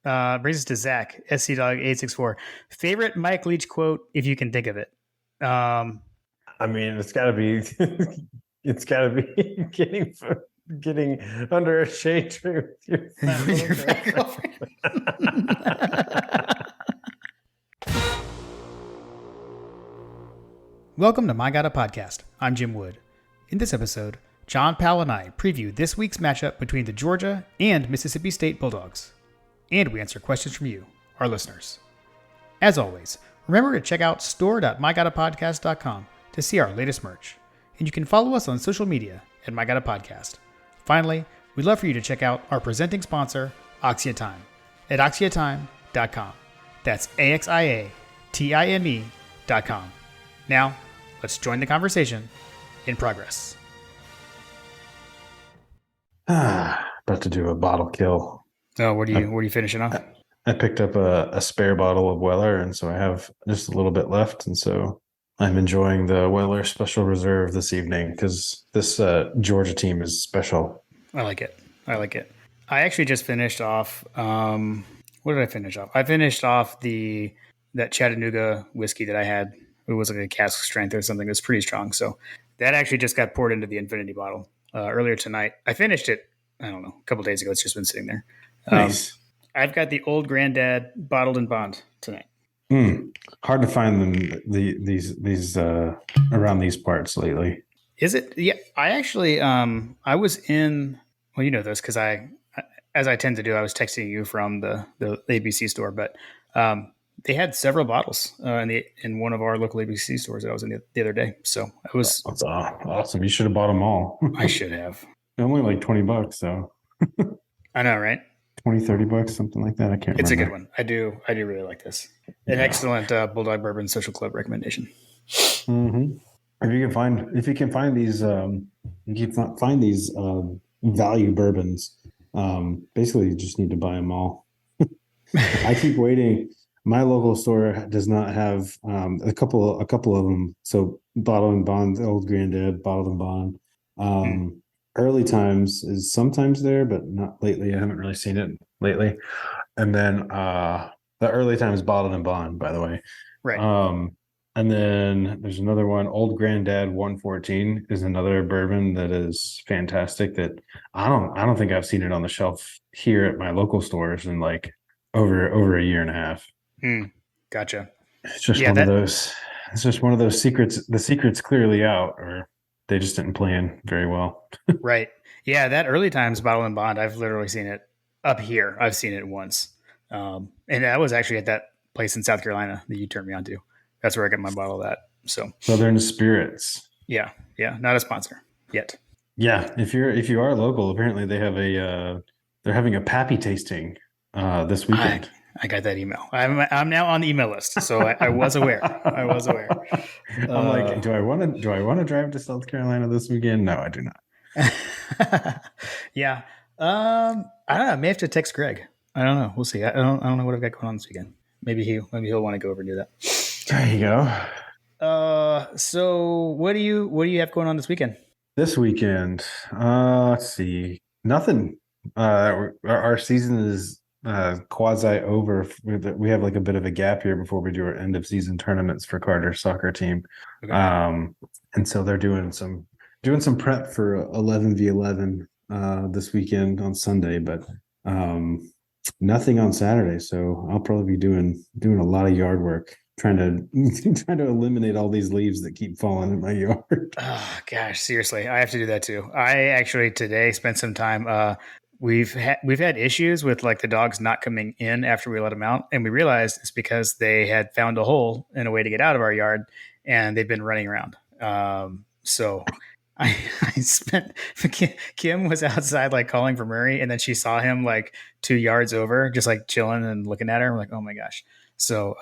Brings us to Zach, SC Dog 864. Favorite Mike Leach quote, if you can think of it. I mean, it's got to be, it's got to be getting under a shade tree with your fat girlfriend. Welcome to My God a Podcast. I'm Jim Wood. In this episode, John Powell and I preview this week's matchup between the Georgia and Mississippi State Bulldogs. And we answer questions from you, our listeners. As always, remember to check out store.mygodapodcast.com to see our latest merch. And you can follow us on social media at My God a Podcast. Finally, we'd love for you to check out our presenting sponsor, Oxia Time, at oxiatime.com. That's AXIATIME.com. Now, let's join the conversation in progress. About to do a bottle kill. Oh, what are you finishing off? I picked up a spare bottle of Weller, and so I have just a little bit left, and so I'm enjoying the Weller Special Reserve this evening because this Georgia team is special. I like it. I actually just finished off. What did I finish off? I finished off that Chattanooga whiskey that I had. It was like a cask strength or something. It was pretty strong. So that actually just got poured into the Infinity bottle earlier tonight. I finished it, I don't know, a couple days ago. It's just been sitting there. Nice. I've got the Old Granddad bottled in bond tonight. Hard to find them these around these parts lately. Is it? Yeah, I actually I was in. Well, you know this because as I tend to do, I was texting you from the ABC store, but they had several bottles in one of our local ABC stores that I was in the other day. So it was That's awesome. You should have bought them all. I should have. Only like $20 though. I know, right? $20-$30, something like that. I can't remember. It's a good one. I do really like this. An excellent Bulldog Bourbon Social Club recommendation. Mm-hmm. If you can find these value bourbons, basically you just need to buy them all. I keep waiting. My local store does not have a couple of them. So Bottled and Bond, the Old Granddad, Bottled and Bond. Early Times is sometimes there, but not lately. I haven't really seen it lately. And then the Early Times Bottled and Bond, by the way. Right. And then there's another one, Old Granddad 114 is another bourbon that is fantastic that I don't think I've seen it on the shelf here at my local stores in like over a year and a half. Gotcha. It's just one of those. It's just one of those secrets. The secret's clearly out, or they just didn't plan very well. Right. Yeah, that Early Times Bottle and Bond, I've literally seen it up here. I've seen it once. And that was actually at that place in South Carolina that you turned me on to. That's where I got my bottle of that. So Southern Spirits. Yeah. Not a sponsor yet. Yeah. If you are local, apparently they have they're having a Pappy tasting this weekend. I got that email. I'm now on the email list, so I was aware. I'm like, do I want to drive to South Carolina this weekend? No, I do not. Yeah. I don't know. I may have to text Greg. I don't know. We'll see. I don't know what I've got going on this weekend. Maybe he'll want to go over and do that. There you go. So what do you have going on this weekend? This weekend, let's see. Nothing. Our season is quasi over. We have like a bit of a gap here before we do our end of season tournaments for Carter's soccer team. Okay. And so they're doing some prep for 11v11 this weekend on Sunday, but nothing on Saturday. So I'll probably be doing a lot of yard work, trying to eliminate all these leaves that keep falling in my yard. Oh gosh, seriously, I have to do that too. I actually today spent some time. We've had issues with like the dogs not coming in after we let them out, and we realized it's because they had found a hole and a way to get out of our yard, and they've been running around. So I spent. Kim was outside like calling for Murray, and then she saw him like 2 yards over, just like chilling and looking at her. I'm like, oh my gosh. So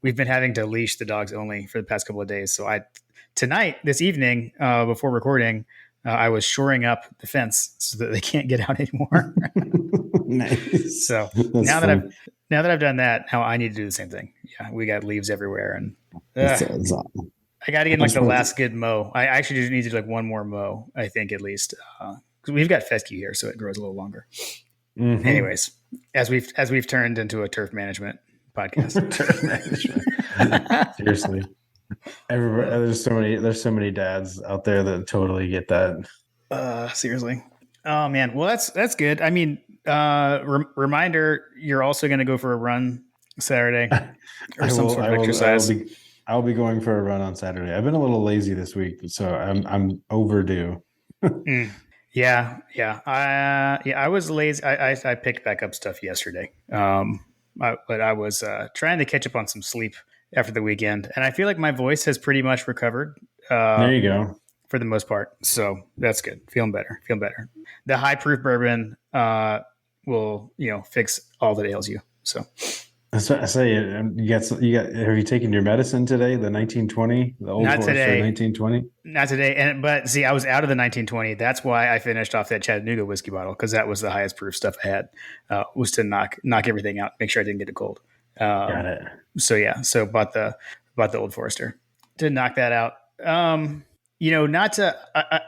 we've been having to leash the dogs only for the past couple of days. So this evening, before recording, I was shoring up the fence so that they can't get out anymore. Nice. So now that I've done that, now I need to do the same thing. Yeah, we got leaves everywhere, and I got to get like the last good mow. I actually just need to do like one more mow, I think at least, because we've got fescue here, so it grows a little longer. Mm-hmm. Anyways, as we've turned into a turf management podcast. Turf management. Seriously. Everybody, there's so many dads out there that totally get that. Seriously. Oh man. Well, that's good. I mean, reminder: you're also going to go for a run Saturday or some sort of exercise. I will be going for a run on Saturday. I've been a little lazy this week, so I'm overdue. Mm. Yeah, yeah. Yeah, I was lazy. I picked back up stuff yesterday. But I was trying to catch up on some sleep after the weekend, and I feel like my voice has pretty much recovered. There you go. For the most part. So that's good. Feeling better. Feeling better. The high proof bourbon will fix all that ails you. So That's what I say. Have you taken your medicine today? The 1920, the Old not Forester today. 1920. Not today. But see, I was out of the 1920. That's why I finished off that Chattanooga whiskey bottle because that was the highest proof stuff I had. Was to knock everything out, make sure I didn't get a cold. Got it. So yeah, so bought the Old Forester to knock that out. Not to.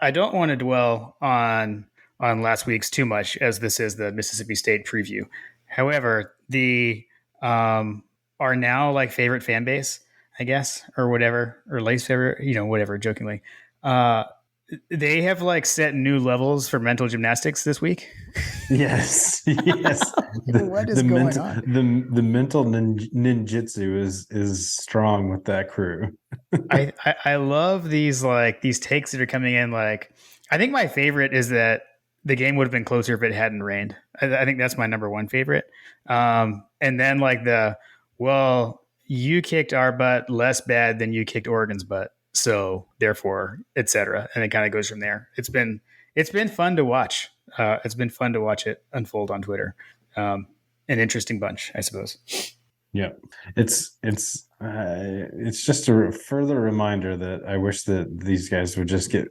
I don't want to dwell on last week's too much, as this is the Mississippi State preview. However, the our now like favorite fan base, I guess, or whatever, or least favorite, whatever, jokingly. Uh, they have like set new levels for mental gymnastics this week. Yes, yes. What is going on? The mental ninjutsu is strong with that crew. I love these takes that are coming in. Like, I think my favorite is that the game would have been closer if it hadn't rained. I think that's my number one favorite. And then like well, you kicked our butt less bad than you kicked Oregon's butt, so therefore, etc. And it kind of goes from there. It's been fun to watch. It's been fun to watch it unfold on Twitter. An interesting bunch, I suppose. Yeah, it's just a further reminder that I wish that these guys would just get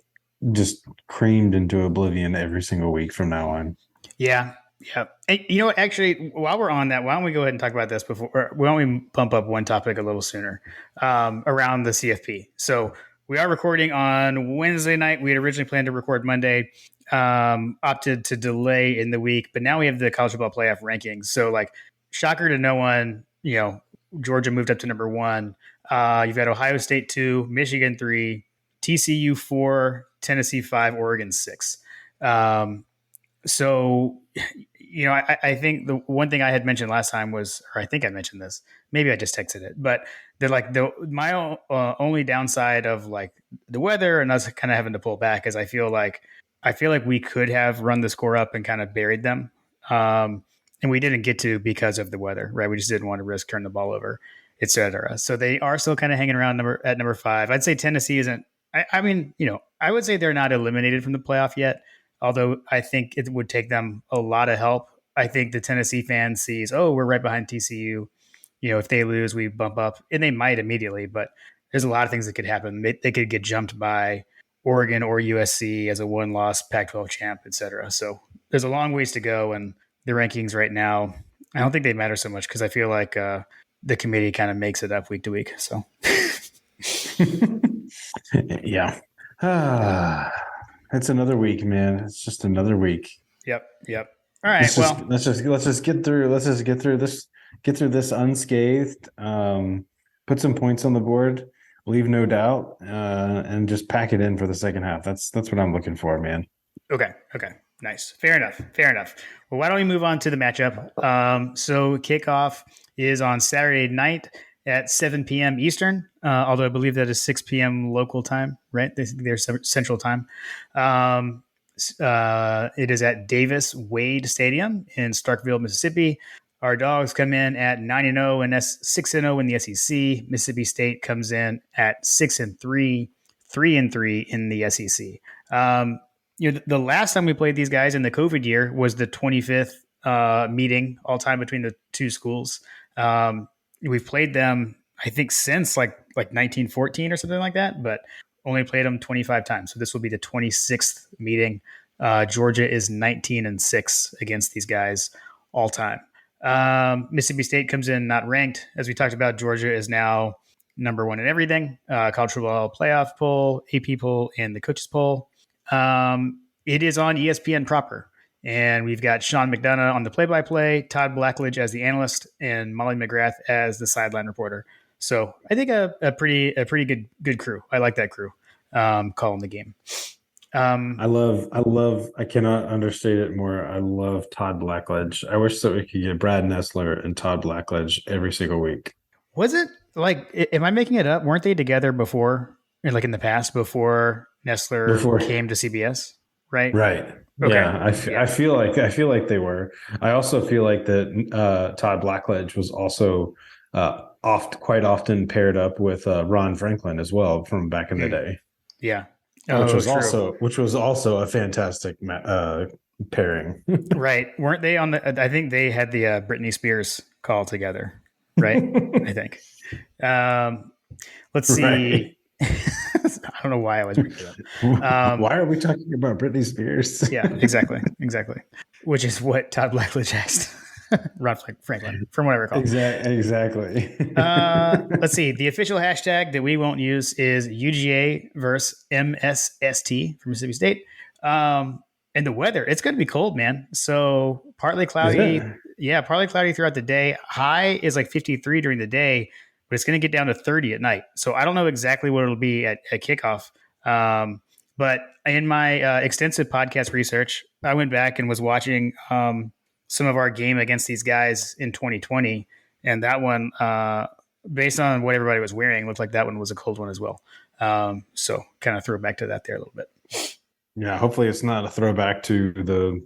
creamed into oblivion every single week from now on. Yeah. Yeah. And, actually, while we're on that, why don't we go ahead and talk about this before, or why don't we bump up one topic a little sooner around the CFP? So we are recording on Wednesday night. We had originally planned to record Monday, opted to delay in the week, but now we have the college football playoff rankings. So like, shocker to no one, Georgia moved up to number 1. You've got Ohio State 2, Michigan 3, TCU 4, Tennessee 5, Oregon 6. So, I think the one thing I had mentioned last time was, or I think I mentioned this, maybe I just texted it, but my only downside of like the weather and us kind of having to pull back is I feel like we could have run the score up and kind of buried them. And we didn't get to because of the weather, right? We just didn't want to risk turning the ball over, et cetera. So they are still kind of hanging around at number 5. I'd say Tennessee isn't. I mean, I would say they're not eliminated from the playoff yet, although I think it would take them a lot of help. I think the Tennessee fan sees, oh, we're right behind TCU. If they lose, we bump up, and they might immediately. But there's a lot of things that could happen. They could get jumped by Oregon or USC as a one-loss Pac-12 champ, et cetera. So there's a long ways to go, and the rankings right now, I don't think they matter so much because I feel like the committee kind of makes it up week to week. So, yeah, it's another week, man. It's just another week. Yep. All right. Let's just get through. Let's just get through this. Get through this unscathed. Put some points on the board. Leave no doubt, and just pack it in for the second half. That's what I'm looking for, man. Okay. Nice. Fair enough. Well, why don't we move on to the matchup? So kickoff is on Saturday night at 7 p.m. Eastern, although I believe that is 6 p.m. local time, right? They're Central time. It is at Davis Wade Stadium in Starkville, Mississippi. Our Dogs come in at 9-0 and 6-0 in the SEC. Mississippi State comes in at 6-3, 3-3 in the SEC. The last time we played these guys in the COVID year was the 25th meeting all time between the two schools. We've played them, I think, since like 1914 or something like that, but only played them 25 times. So this will be the 26th meeting. Georgia is 19-6 against these guys all time. Mississippi State comes in not ranked. As we talked about, Georgia is now number 1 in everything. College football playoff poll, AP poll, and the coaches poll. It is on ESPN proper. And we've got Sean McDonough on the play-by-play, Todd Blackledge as the analyst, and Molly McGrath as the sideline reporter. So I think a pretty good crew. I like that crew calling the game. I cannot understate it more. I love Todd Blackledge. I wish that we could get Brad Nessler and Todd Blackledge every single week. Was it like, am I making it up? Weren't they together before, like in the past, before Nessler came to CBS? Right. Right. Okay. Yeah. I feel like they were. I also feel like that Todd Blackledge was also quite often paired up with Ron Franklin as well from back in the day. Yeah. Which was also a fantastic pairing. Right. Weren't they on the, I think they had the Britney Spears call together. Right. I think. Let's see. Right. I don't know why I was bringing it up. Why are we talking about Britney Spears? Yeah, exactly. Which is what Todd Blackledge asked Ron Franklin, from what I recall. Exactly. Let's see. The official hashtag that we won't use is UGA versus MSST from Mississippi State. And the weather, it's going to be cold, man. So partly cloudy. Yeah, partly cloudy throughout the day. High is like 53 during the day, but it's going to get down to 30 at night. So I don't know exactly what it'll be at kickoff. But in my extensive podcast research, I went back and was watching some of our game against these guys in 2020. And that one, based on what everybody was wearing, looked like that one was a cold one as well. So kind of throw it back to that there a little bit. Yeah, hopefully it's not a throwback to the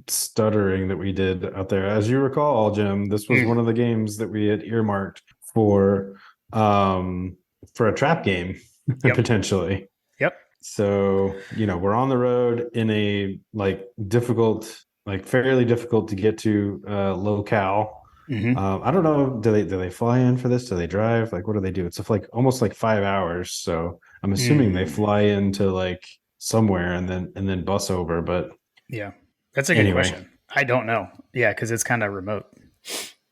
stuttering that we did out there. As you recall, Jim, this was one of the games that we had earmarked for a trap game. Yep. Potentially. Yep. So, we're on the road in a fairly difficult to get to locale. Mm-hmm. I don't know. Do they fly in for this? Do they drive? What do they do? It's almost 5 hours. So I'm assuming they fly into somewhere and then bus over. But yeah, that's a good question. I don't know. Yeah, because it's kind of remote.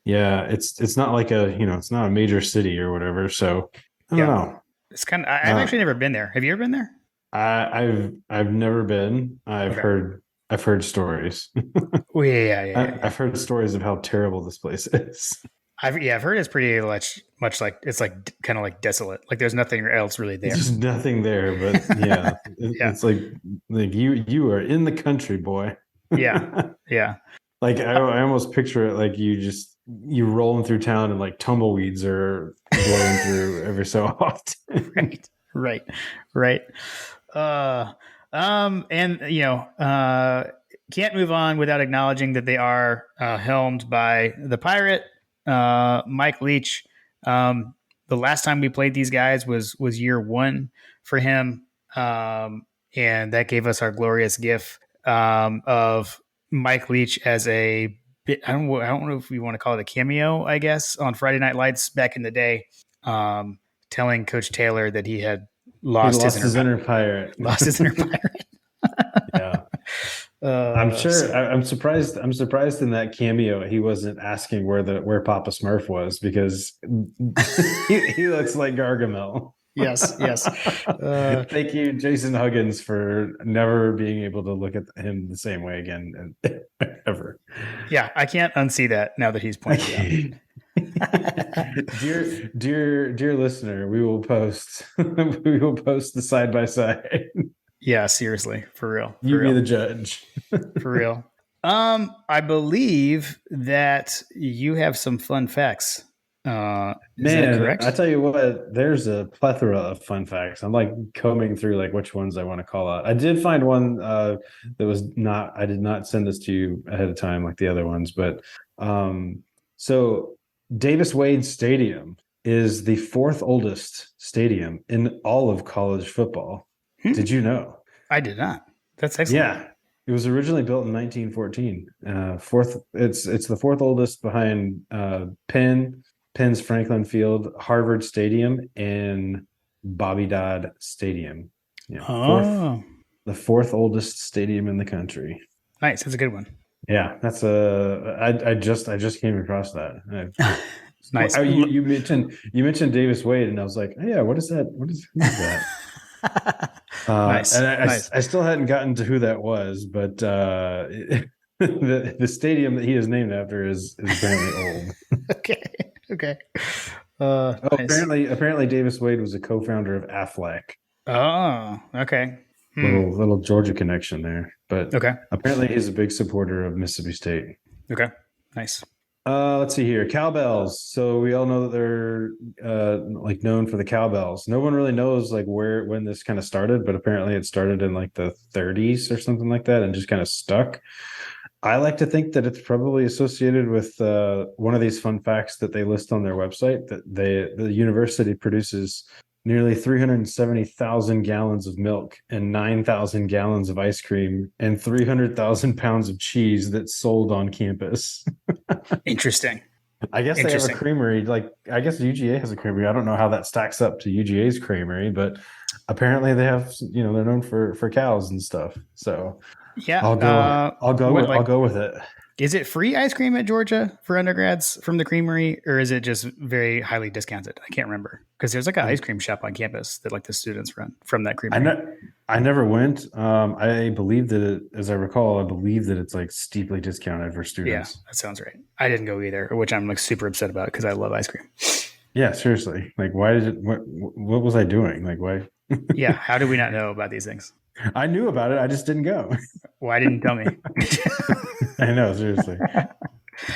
Yeah, it's not it's not a major city or whatever. So I don't know. It's kind of. I've actually never been there. Have you ever been there? I've never been. I've heard stories. Yeah. I've heard stories of how terrible this place is. I've heard it's pretty much like it's kind of desolate. There's nothing else really there. There's nothing there, but yeah, it's like you are in the country, boy. Yeah. I almost picture it you rolling through town and tumbleweeds are blowing through every so often. Right. And can't move on without acknowledging that they are helmed by the Pirate, Mike Leach. The last time we played these guys was year one for him, and that gave us our glorious gift of Mike Leach as a bit. I don't know if we want to call it a cameo, I guess, on Friday Night Lights back in the day, telling Coach Taylor that he had lost his inner pirate. Lost his inner pirate. Yeah. I'm sure. I'm surprised. I'm surprised in that cameo he wasn't asking where Papa Smurf was, because he looks like Gargamel. Yes. Thank you, Jason Huggins, for never being able to look at him the same way again ever. Yeah, I can't unsee that now that he's pointed out. dear listener, we will post the side by side. Yeah, seriously, for real. You be the judge. For real. I believe that you have some fun facts. Man, I tell you what, there's a plethora of fun facts. I'm combing through which ones I want to call out. I did find one that was not. I did not send this to you ahead of time like the other ones, but so Davis Wade Stadium is the fourth oldest stadium in all of college football. Did you know? I did not. That's excellent. Yeah. It was originally built in 1914. It's the fourth oldest behind Penn's Franklin Field, Harvard Stadium, and Bobby Dodd Stadium. Yeah. The fourth oldest stadium in the country. Nice. That's a good one. Yeah, that's I just came across that. Nice. You mentioned Davis Wade, and I was like, oh, yeah, who is that? Nice, And nice. I still hadn't gotten to who that was, but the stadium that he is named after is apparently old. Okay, okay. Oh, Nice. apparently Davis Wade was a co-founder of Aflac. Oh, okay. Hmm. Little Georgia connection there, but Okay. apparently he's a big supporter of Mississippi State. Okay. Nice. Let's see here. Cowbells. So we all know that they're like known for the cowbells. No one really knows like when this kind of started, but apparently it started in like the 30s or something like that and just kind of stuck. I like to think that it's probably associated with one of these fun facts that they list on their website that the university produces nearly 370,000 gallons of milk and 9,000 gallons of ice cream and 300,000 pounds of cheese that's sold on campus. Interesting. I guess they have a Interesting. creamery. Like, I guess UGA has a creamery. I don't know how that stacks up to UGA's creamery, but apparently they have, they're known for cows and stuff. So Yeah. I'll go with it. Is it free ice cream at Georgia for undergrads from the creamery, or is it just very highly discounted? I can't remember because there's like an ice cream shop on campus that like the students run from that I creamery. know I never went. I believe that as I recall, I believe that it's like steeply discounted for Yeah, students. that sounds right. I didn't go either, which I'm like super upset about because I love ice cream. Yeah, seriously. Like, why did it? What was I doing? Like, why? Yeah, how do we not know about these things? I knew about it. I just didn't go. Why didn't you tell me? I know, seriously.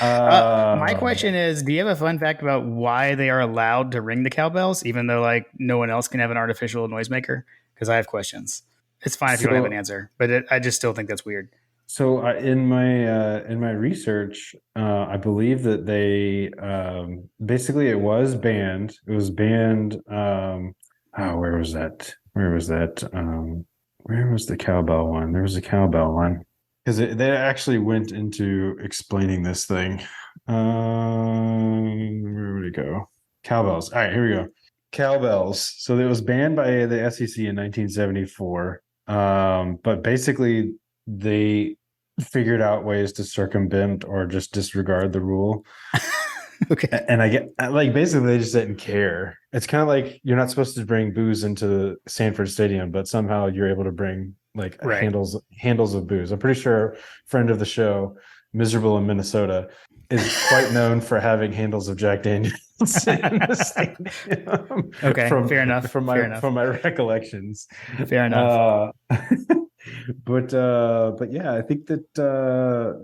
My question is, do you have a fun fact about why they are allowed to ring the cowbells, even though like no one else can have an artificial noisemaker? Because I have questions. It's fine if you don't have an So answer, but I just still think that's weird. in my research, I believe that they basically it was banned. It was banned. Oh, where was that? Where was that? Where was the cowbell one? There was a cowbell one because they actually went into explaining this thing. Where would it go? Cowbells. All right, here we go. Cowbells. So it was banned by the SEC in 1974. But basically they figured out ways to circumvent or just disregard the rule. Okay. And I get like basically they just didn't care. It's kind of like you're not supposed to bring booze into Sanford Stadium, but somehow you're able to bring like Right. handles of booze. I'm pretty sure friend of the show, Miserable in Minnesota, is quite known for having handles of Jack Daniels in the stadium. Okay. from Fair enough. from Fair my enough. from my recollections. Fair enough. But yeah, I think that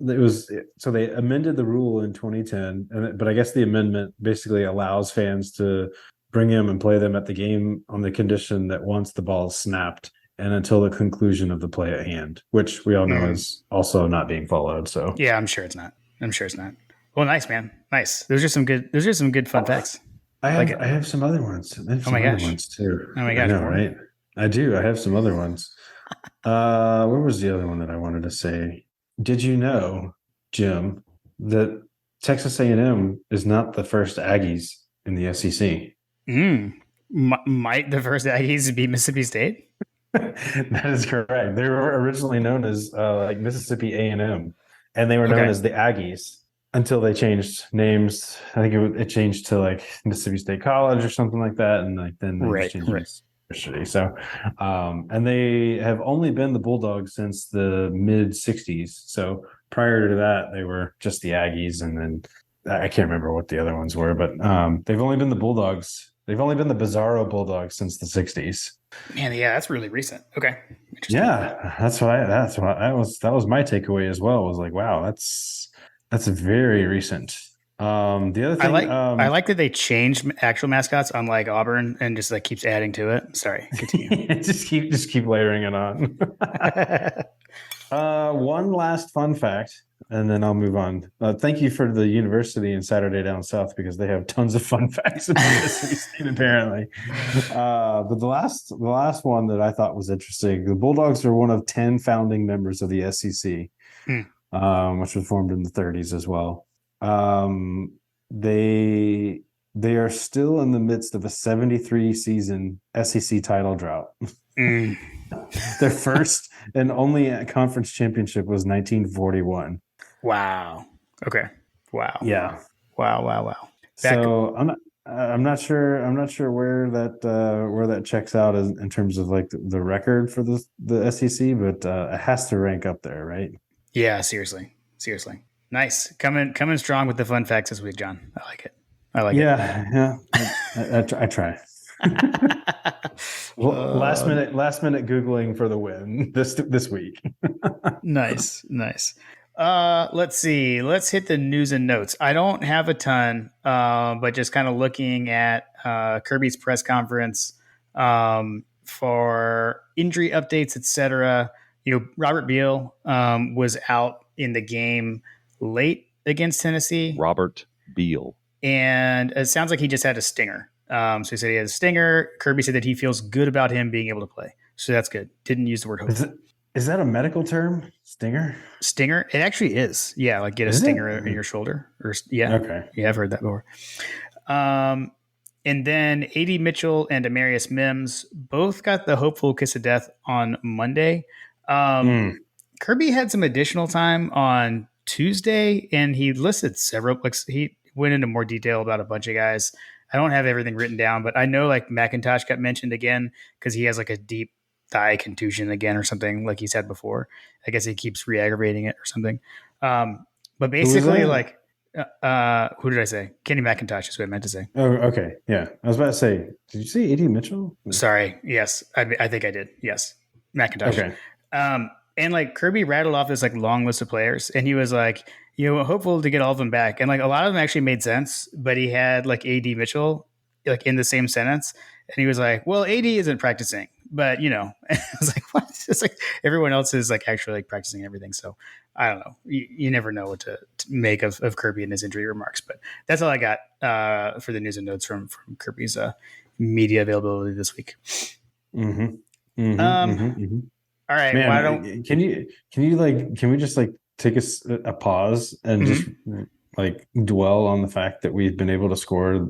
it was so they amended the rule in 2010, but I guess the amendment basically allows fans to bring them and play them at the game on the condition that once the ball is snapped and until the conclusion of the play at hand, which we all know is also not being followed. So Yeah, I'm sure it's not. I'm sure it's not. Well, nice, man. Nice. Those are some good. Those are some good fun facts. Like it. I have some other ones. I have Oh some my other gosh. ones too. Oh my I gosh. know, More. right? I do. I have some other ones. Where was the other one that I wanted to say? Did you know, Jim, that Texas A&M is not the first Aggies in the SEC? Might the first Aggies be Mississippi State? That is correct. They were originally known as like Mississippi A&M, and they were known Okay. as the Aggies until they changed names. I think it changed to like Mississippi State College or something like that, and like then they just Right. changed Right. it to university. So, and they have only been the Bulldogs since the mid '60s. So prior to that, they were just the Aggies, and then I can't remember what the other ones were, but they've only been the Bulldogs. They've only been the Bizarro Bulldogs since the '60s. Man, yeah, that's really recent. Okay. Interesting. Yeah, that was my takeaway as well. Was like, wow, that's very recent. The other thing, I like that they changed actual mascots, unlike Auburn, and just like keeps adding to it. Sorry, continue. just keep layering it on. One last fun fact, and then I'll move on. Thank you for the university and Saturday Down South because they have tons of fun facts about Mississippi State, apparently. But the last one that I thought was interesting: the Bulldogs are one of 10 founding members of the SEC, which was formed in the '30s as well. They are still in the midst of a 73 season SEC title drought. Their first and only conference championship was 1941. Wow. Okay. Wow. Yeah. Wow. So I'm not sure. I'm not sure where that checks out in terms of like the record for the SEC, but it has to rank up there, right? Yeah, seriously, seriously. Nice, coming strong with the fun facts this week, John. I like it. I like it. Yeah, yeah. I try. Well, uh, last minute googling for the win this week. Nice, nice. Let's see. Let's hit the news and notes. I don't have a ton, but just kind of looking at Kirby's press conference for injury updates, etc. You know, Robert Beal was out in the game late against Tennessee, Robert Beal. and it sounds like he just had a stinger. So he said he had a stinger. Kirby said that he feels good about him being able to play, so that's good. Didn't use the word hopeful. Is that a medical term? Stinger? Stinger? It actually is. Yeah, like get a Is stinger it? in your shoulder. Or yeah, Okay. yeah, I've heard that before. And then AD Mitchell and Amarius Mims both got the hopeful kiss of death on Monday. Kirby had some additional time on Tuesday, and he listed several. Like he went into more detail about a bunch of guys. I don't have everything written down, but I know like McIntosh got mentioned again because he has like a deep thigh contusion again or something like he's had before. I guess he keeps re-aggravating it or something. But basically, like, who did I say? Kenny McIntosh is what I meant to say. Oh, okay. Yeah. I was about to say, did you say AD Mitchell? Sorry. Yes. I think I did. Yes. McIntosh. Okay. And like Kirby rattled off this like long list of players, and he was like, you know, hopeful to get all of them back. And like a lot of them actually made sense, but he had like AD Mitchell like in the same sentence. And he was like, well, AD isn't practicing, but you know, I was like, what? It's like everyone else is like actually like practicing everything. So I don't know. You never know what to make of Kirby and his injury remarks, but that's all I got for the news and notes from Kirby's media availability this week. Mm-hmm. Mm-hmm. Mm-hmm. All right. Man, why don't can we just like take a pause and just like dwell on the fact that we've been able to score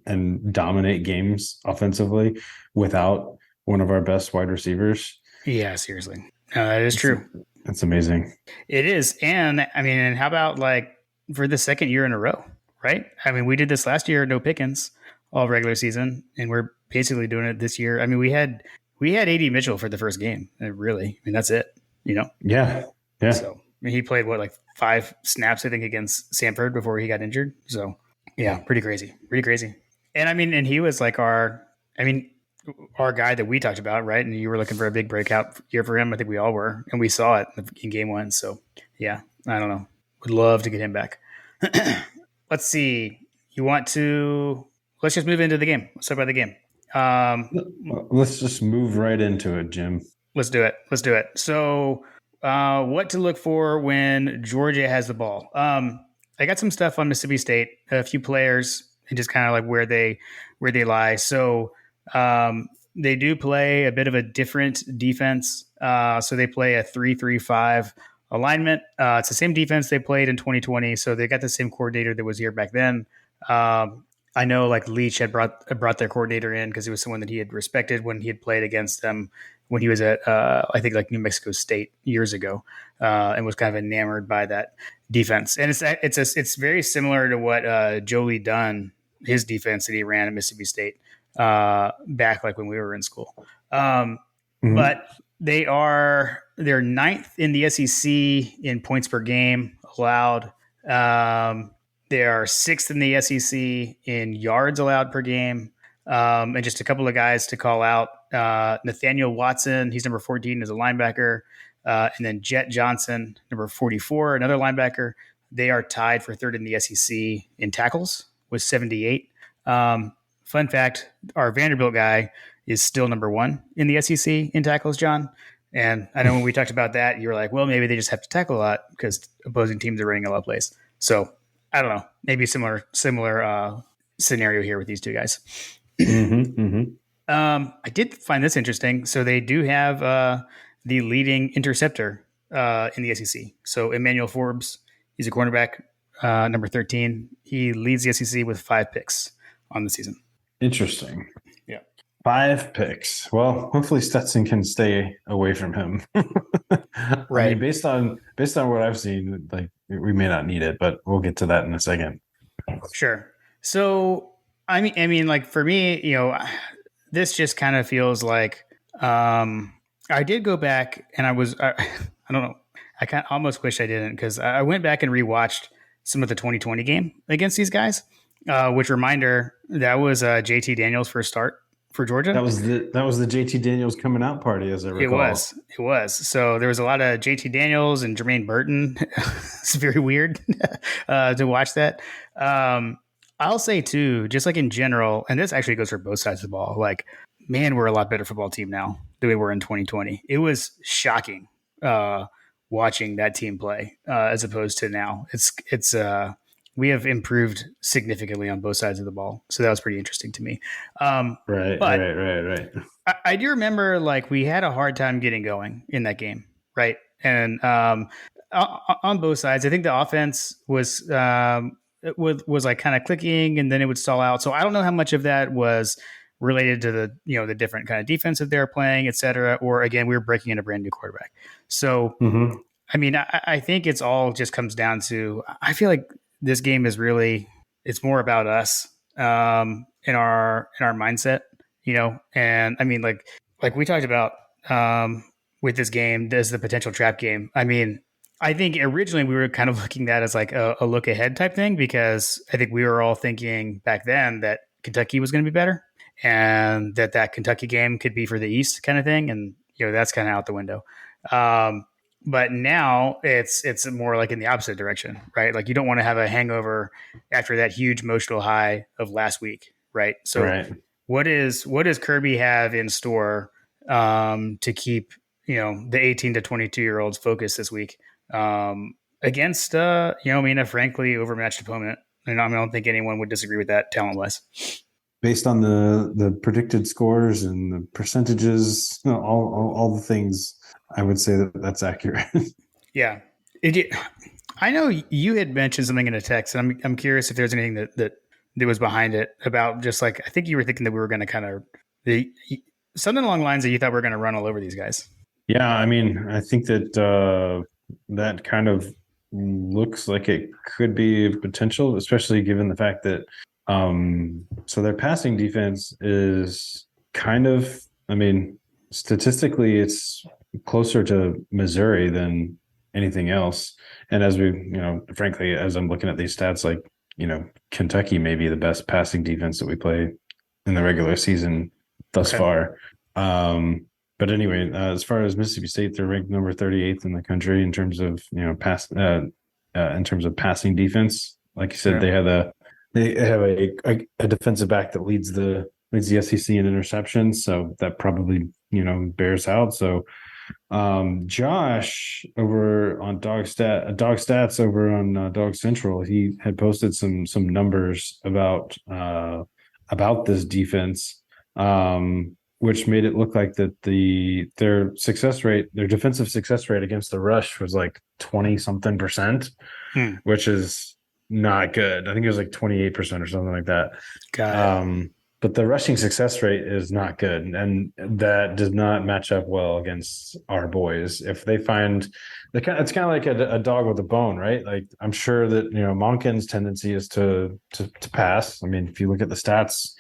and dominate games offensively without one of our best wide receivers? Yeah, seriously. No, that is true. That's amazing. It is. And I mean, and how about like for the second year in a row, right? I mean, we did this last year, no Pickens, all regular season, and we're basically doing it this year. I mean, we had AD Mitchell for the first game. Really, I mean, that's it. You know? Yeah. Yeah. So I mean, he played what, like 5 snaps, I think, against Samford before he got injured. So yeah, pretty crazy, pretty crazy. And I mean, and he was like our guy that we talked about, right? And you were looking for a big breakout year for him. I think we all were, and we saw it in game 1. So yeah, I don't know. Would love to get him back. Let's see. Let's just move into the game. Let's talk about the game. Let's just move right into it, Jim. Let's do it. Let's do it. So, what to look for when Georgia has the ball? I got some stuff on Mississippi State, a few players, and just kind of like where they lie. So, they do play a bit of a different defense. So they play a 3-3-5 alignment. It's the same defense they played in 2020. So they got the same coordinator that was here back then. I know like Leach had brought their coordinator in because he was someone that he had respected when he had played against them when he was at I think like New Mexico State years ago, and was kind of enamored by that defense. And it's very similar to what Jolie Dunn, his defense that he ran at Mississippi State back like when we were in school. But they're 9th in the SEC in points per game allowed. They are 6th in the SEC in yards allowed per game. And just a couple of guys to call out. Nathaniel Watson, he's number 14 as a linebacker. And then Jet Johnson, number 44, another linebacker. They are tied for 3rd in the SEC in tackles with 78. Fun fact, our Vanderbilt guy is still number 1 in the SEC in tackles, John. And I know when we talked about that, you were like, well, maybe they just have to tackle a lot because opposing teams are running a lot of plays. So I don't know, maybe similar scenario here with these two guys. I did find this interesting. So they do have the leading interceptor in the SEC. So Emmanuel Forbes, he's a cornerback, number 13. He leads the SEC with 5 picks on the season. Interesting. Yeah. 5 picks. Well, hopefully Stetson can stay away from him. Right. I mean, based on what I've seen, like we may not need it, but we'll get to that in a second. Sure. So like for me, this just kind of feels like I did go back and I don't know. I kind of almost wish I didn't because I went back and rewatched some of the 2020 game against these guys. Which reminder, that was JT Daniels' first start for Georgia. That was the JT Daniels coming out party, as I It recall. was. It was. So there was a lot of JT Daniels and Jermaine Burton. It's very weird to watch that. Um, I'll say too, just like in general, and this actually goes for both sides of the ball. Like, man, we're a lot better football team now than we were in 2020. It was shocking uh, watching that team play as opposed to now. It's we have improved significantly on both sides of the ball. So that was pretty interesting to me. Right, But right, right, right. I do remember like we had a hard time getting going in that game, right? And on both sides, I think the offense was like kind of clicking, and then it would stall out. So I don't know how much of that was related to the different kind of defense that they're playing, et cetera, or again we were breaking in a brand new quarterback. So Mm-hmm. I mean, I think it's all just comes down to I feel like this game is really it's more about us in our mindset, and I mean like we talked about with this game as the potential trap game. I mean, I think originally we were kind of looking at that as like a look ahead type thing because I think we were all thinking back then that Kentucky was going to be better and that Kentucky game could be for the East kind of thing, and that's kind of out the window. Um, but now it's more like in the opposite direction, right? Like you don't want to have a hangover after that huge emotional high of last week, right? So Right. what does Kirby have in store to keep the 18 to 22 year olds focused this week against I mean a frankly overmatched opponent? And I don't think anyone would disagree with that talent wise. Based on the predicted scores and the percentages, all the things, I would say that that's accurate. Yeah. I know you had mentioned something in a text, and I'm curious if there's anything that was behind it about just like I think you were thinking that we were going to kind of the something along the lines that you thought we were going to run all over these guys. Yeah, I mean, I think that that kind of looks like it could be potential, especially given the fact that so their passing defense is kind of, I mean, statistically, it's closer to Missouri than anything else. And as we, frankly, as I'm looking at these stats, like, Kentucky may be the best passing defense that we play in the regular season thus Okay. far. But anyway, as far as Mississippi State, they're ranked number 38th in the country in terms of in terms of passing defense. Like you said, Sure. they have a defensive back that leads the SEC in interceptions, so that probably bears out. So Josh over on Dog Stats over on Dog Central, he had posted some numbers about this defense, which made it look like that their defensive success rate against the rush was like 20 something percent, Hmm. which is not good. I think it was like 28% or something like that. Got it. But the rushing success rate is not good, and that does not match up well against our boys. If they find it's kind of like a dog with a bone, right? Like I'm sure that Monken's tendency is to pass. I mean, if you look at the stats,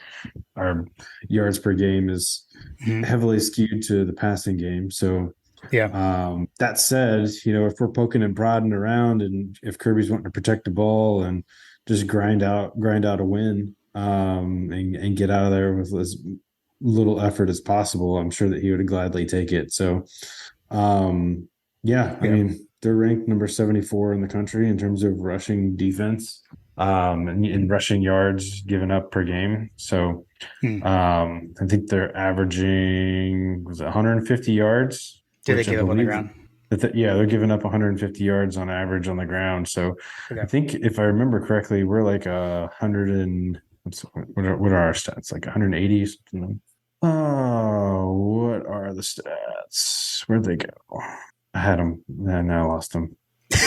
our yards per game is Mhm. heavily skewed to the passing game. So Yeah. that said, if we're poking and prodding around, and if Kirby's wanting to protect the ball and just grind out a win, and get out of there with as little effort as possible, I'm sure that he would gladly take it. So, yeah, I Yeah. mean, they're ranked number 74 in the country in terms of rushing defense, and in rushing yards given up per game. So, Hmm. I think they're averaging, was it 150 yards, Did they which I give up on the believe ground? yeah, they're giving up 150 yards on average on the ground. So I Okay. think if I remember correctly, we're like 100 and what are our stats? Like 180 something. Oh, what are the stats? Where'd they go? I had them, and now I lost them. Do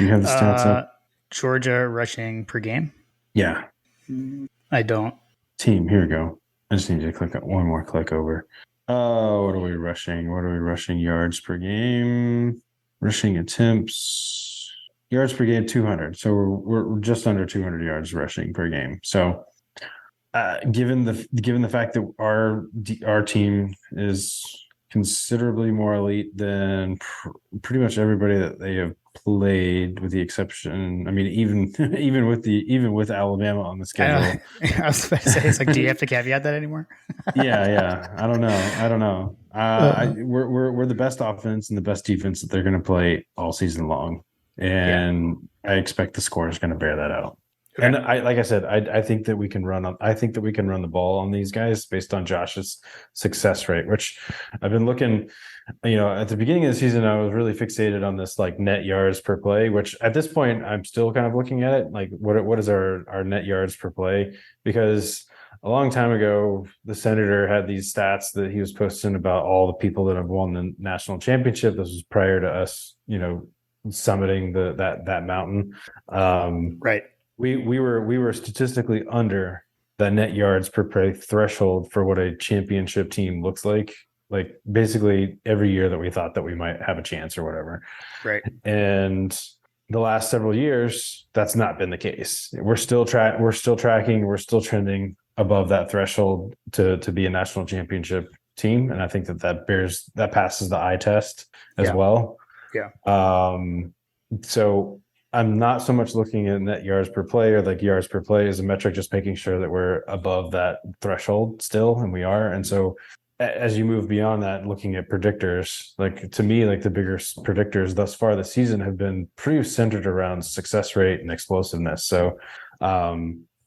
you have the stats up? uh, Georgia rushing per game. Yeah, I don't. team. Here we go. I just need to click one more click over. Oh, what are we rushing? What are we rushing? Yards per game, rushing attempts, yards per game, 200. So we're just under 200 yards rushing per game. So given the fact that our team is considerably more elite than pretty much everybody that they have played, with the exception, I mean, even even with Alabama on the I schedule. I was about to say, it's like, do you have to caveat that anymore? Yeah. I don't know. I don't know. Uh, We're the best offense and the best defense that they're going to play all season long, yeah. and I expect the score is going to bear that out. Okay. And like I said, I think that we can run on. I think that we can run the ball on these guys based on Josh's success rate, which I've been looking. At the beginning of the season, I was really fixated on this like net yards per play, which at this point I'm still kind of looking at it like what is our net yards per play? Because a long time ago, the senator had these stats that he was posting about all the people that have won the national championship. This was prior to us, summiting that mountain. Um, Right. we were statistically under the net yards per play threshold for what a championship team looks like basically every year that we thought that we might have a chance or whatever. Right. And the last several years, that's not been the case. We're still tracking, we're still trending above that threshold to be a national championship team, and I think that passes the eye test as Yeah. well. Yeah. So I'm not so much looking at net yards per play or like yards per play as a metric, just making sure that we're above that threshold still, and we are. And so as you move beyond that, looking at predictors, like to me, like the bigger predictors thus far this season have been pretty centered around success rate and explosiveness. So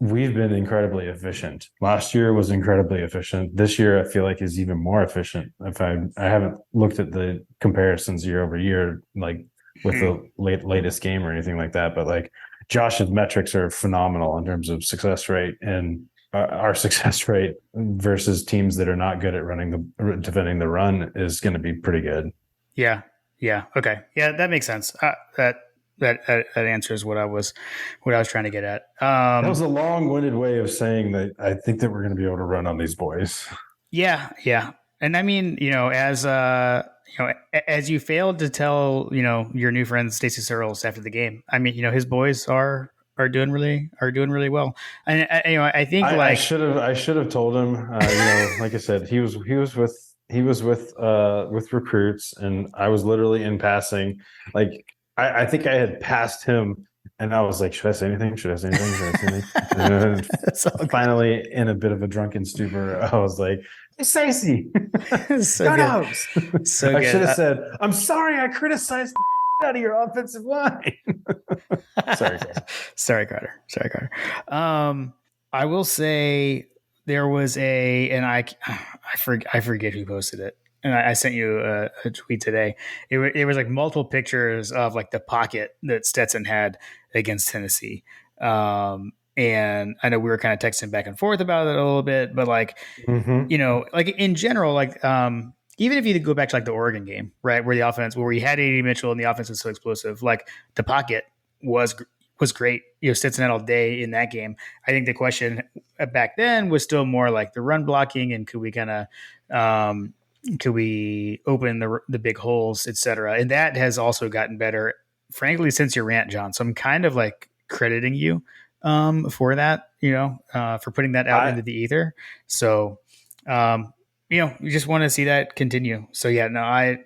we've been incredibly efficient. Last year was incredibly efficient. This year, I feel like is even more efficient. If I haven't looked at the comparisons year over year, like with the latest game or anything like that, but like Josh's metrics are phenomenal in terms of success rate, and our success rate versus teams that are not good at defending the run is going to be pretty good. Yeah. Yeah. Okay. Yeah, that makes sense. That answers what I was trying to get at. That was a long-winded way of saying that I think that we're going to be able to run on these boys. Yeah. Yeah. And I mean, as you failed to tell, your new friend Stacey Searles after the game, I mean, his boys are doing really well. And I think I like, should have told him. Like I said, he was with recruits, and I was literally in passing. Like I think I had passed him, and I was like, "Should I say anything? Should I say anything? Should I say anything?" And it's all good. finally, in a bit of a drunken stupor, I was like, "Hey, Stacey, So go good. Dogs!" So I should good. have said, "I'm sorry, I criticized the out of your offensive line." Sorry, Carter. Sorry, Carter. Sorry, Carter. I will say there was I forget who posted it, and I sent you a tweet today. It was like multiple pictures of like the pocket that Stetson had against Tennessee. And I know we were kind of texting back and forth about it a little bit, but like, Mm-hmm. like in general, like, even if you go back to like the Oregon game, right, where we had AD Mitchell and the offense was so explosive, like the pocket was was great. Stetson had all day in that game. I think the question back then was still more like the run blocking and could we open the big holes, etc. And that has also gotten better, frankly, since your rant, John. So I'm kind of like crediting you for that, for putting that out I into the ether. So we just want to see that continue. So yeah, no,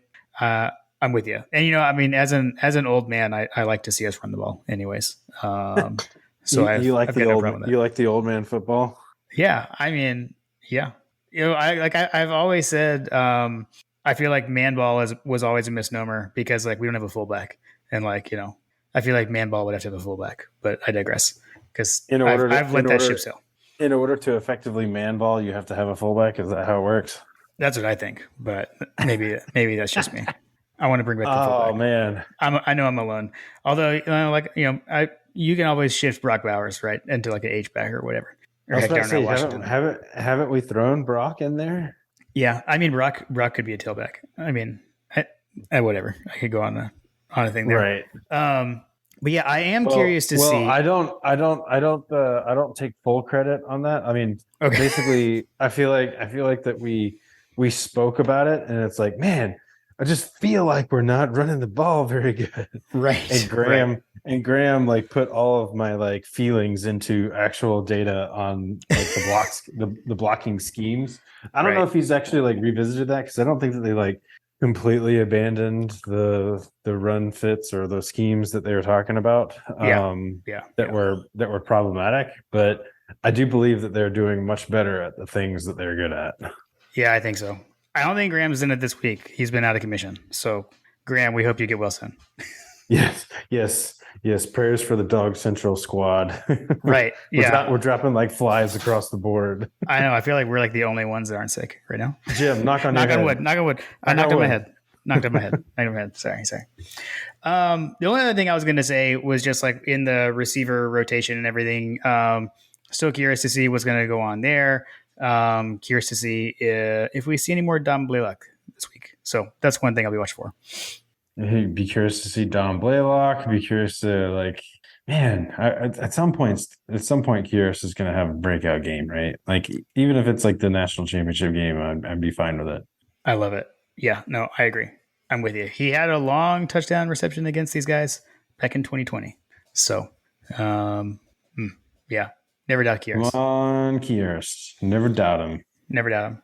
uh, I'm with you. And I mean, as an old man, I like to see us run the ball, anyways. So I've got no problem with that. you like the old man football? Yeah, I mean, yeah, I've always said, I feel like man ball was always a misnomer because like we don't have a fullback, and like I feel like man ball would have to have a fullback, but I digress because In I've order to I've let that ship sail. in order to effectively man ball, you have to have a fullback. Is that how it works? That's what I think, but maybe that's just me. I want to bring back the Oh fullback. man, I know I'm alone. Although, you can always shift Brock Bowers right into like an H back or whatever, I or was heck, about to Darnell say, haven't Washington. haven't haven't we thrown Brock in there? Yeah, I mean Brock could be a tailback. I mean, whatever. I could go on a thing there. Right. But yeah, I am Well, curious to well, see. I don't take full credit on that. I mean, Okay, basically, I feel like that we spoke about it, and it's like, man, I just feel like we're not running the ball very good. And right, right. Graham And Graham like put all of my like feelings into actual data on like the blocks, the blocking schemes. I don't know Right. if he's actually like revisited that because I don't think that they like completely abandoned the run fits or the schemes that they were talking about Yeah. Yeah. that Yeah. were problematic. But I do believe that they're doing much better at the things that they're good at. Yeah, I think so. I don't think Graham's in it this week. He's been out of commission. So, Graham, we hope you get well soon. Yes, yes, yes. Prayers for the Dog Central squad. Right. Yeah. We're dropping like flies across the board. I know. I feel like we're like the only ones that aren't sick right now. Jim, knock on your Knock on head. wood. Knock on wood. I Knock knocked on on my wood. head. Knocked on my head. Knocked on my head. Sorry. Sorry. The only other thing I was going to say was just like in the receiver rotation and everything. Still curious to see what's going to go on there. Curious to see if we see any more Dom Blaylock this week. So that's one thing I'll be watching for. Be curious to see Don Blaylock. Be curious to like, man. At some point, Kyrus is going to have a breakout game, right? Like, even if it's like the national championship game, I'd be fine with it. I love it. Yeah, no, I agree. I'm with you. He had a long touchdown reception against these guys back in 2020. So, um, yeah, never doubt Come Kyrus. on, Kyrus. Never doubt him. Never doubt him.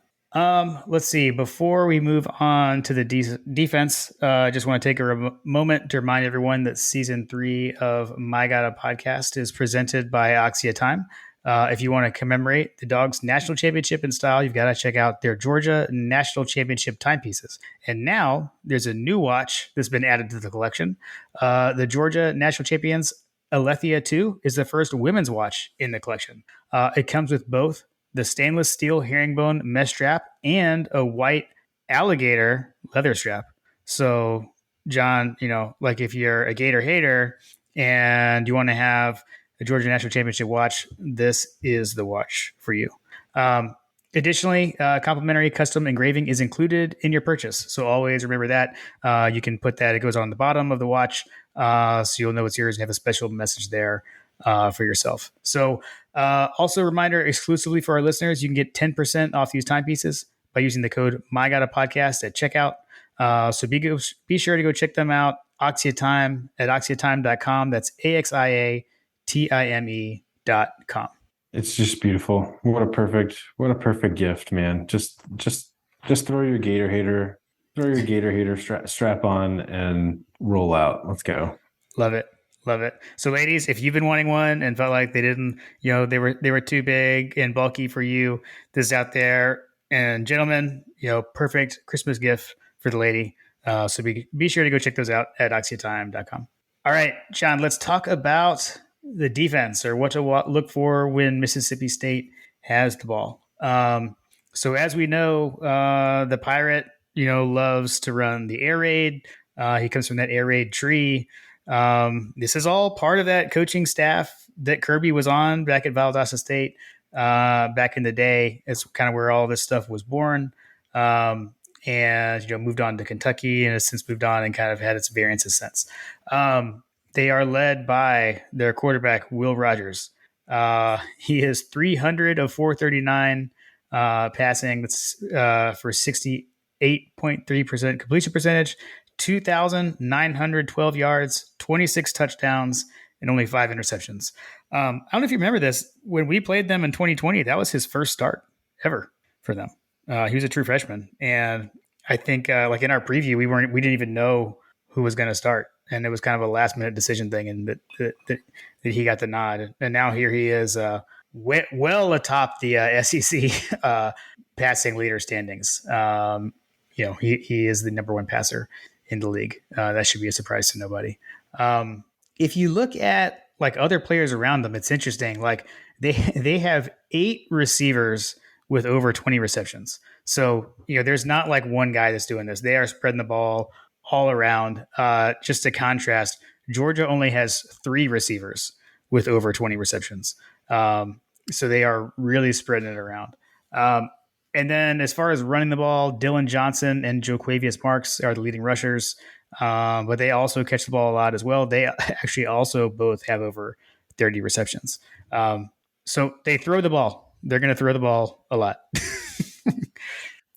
Let's see. Before we move on to the defense, I just want to take a moment to remind everyone that season 3 of My God podcast is presented by Oxia Time. If you want to commemorate the Dogs national championship in style, you've got to check out their Georgia national championship timepieces. And now there's a new watch that's been added to the collection. The Georgia national champions Alethea 2 is the first women's watch in the collection. It comes with both the stainless steel herringbone mesh strap and a white alligator leather strap. So, John, like if you're a Gator hater and you want to have the Georgia National Championship watch, this is the watch for you. Additionally, complimentary custom engraving is included in your purchase. So always remember that. You can put that, it goes on the bottom of the watch. So you'll know it's yours and have a special message there for yourself. So also a reminder, exclusively for our listeners, you can get 10% off these timepieces by using the code MyGottaPodcast at checkout. So be sure to go check them out. Oxia Time at oxiatime.com. That's AXIATIME.com. It's just beautiful. What a perfect gift, man. Just throw your Gator hater strap on and roll out. Let's go. Love it. Love it. So ladies, if you've been wanting one and felt like they didn't, they were too big and bulky for you, this is out there. And gentlemen, perfect Christmas gift for the lady. So be sure to go check those out at oxiatime.com. All right, John, let's talk about the defense, or what to look for when Mississippi State has the ball. So as we know, the Pirate, loves to run the air raid. He comes from that air raid tree. This is all part of that coaching staff that Kirby was on back at Valdosta State back in the day. It's kind of where all this stuff was born. And moved on to Kentucky and has since moved on and kind of had its variances since. They are led by their quarterback, Will Rogers. He is 300 of 439 passing. That's for 68.3% completion percentage, 2,912 yards, 26 touchdowns, and only 5 interceptions. I don't know if you remember this. When we played them in 2020, that was his first start ever for them. He was a true freshman. And I think like in our preview, we didn't even know who was going to start. And it was kind of a last minute decision thing. And that he got the nod. And now here he is well atop the SEC passing leader standings. He is the number one passer in the league. That should be a surprise to nobody. If you look at like other players around them, it's interesting. Like they have 8 receivers with over 20 receptions. So, there's not like one guy that's doing this. They are spreading the ball all around. Just to contrast, Georgia only has 3 receivers with over 20 receptions. So they are really spreading it around. And then as far as running the ball, Dylan Johnson and Joquavius Marks are the leading rushers. But they also catch the ball a lot as well. They actually also both have over 30 receptions. So they throw the ball. They're going to throw the ball a lot.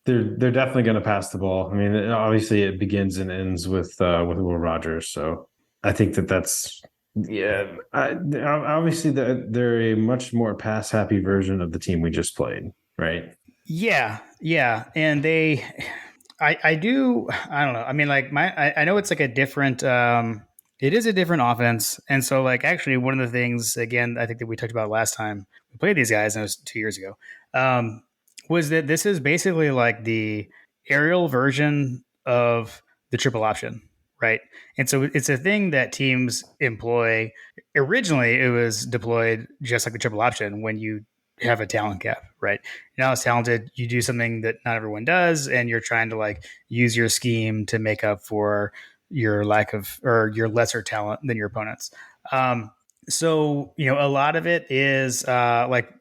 They're definitely going to pass the ball. I mean, obviously it begins and ends with Will Rogers. So I think that's Yeah, obviously they're a much more pass happy version of the team we just played, right? Yeah, yeah, and I don't know. I mean, like I know it's like a different, it is a different offense, and so like actually one of the things again I think that we talked about last time we played these guys, and it was 2 years ago, um, was that this is basically like the aerial version of the triple option, right? And so it's a thing that teams employ. Originally, it was deployed just like the triple option when you have a talent gap, right? You're not as talented, you do something that not everyone does, and you're trying to like use your scheme to make up for your lack of or your lesser talent than your opponents. Um, so a lot of it is like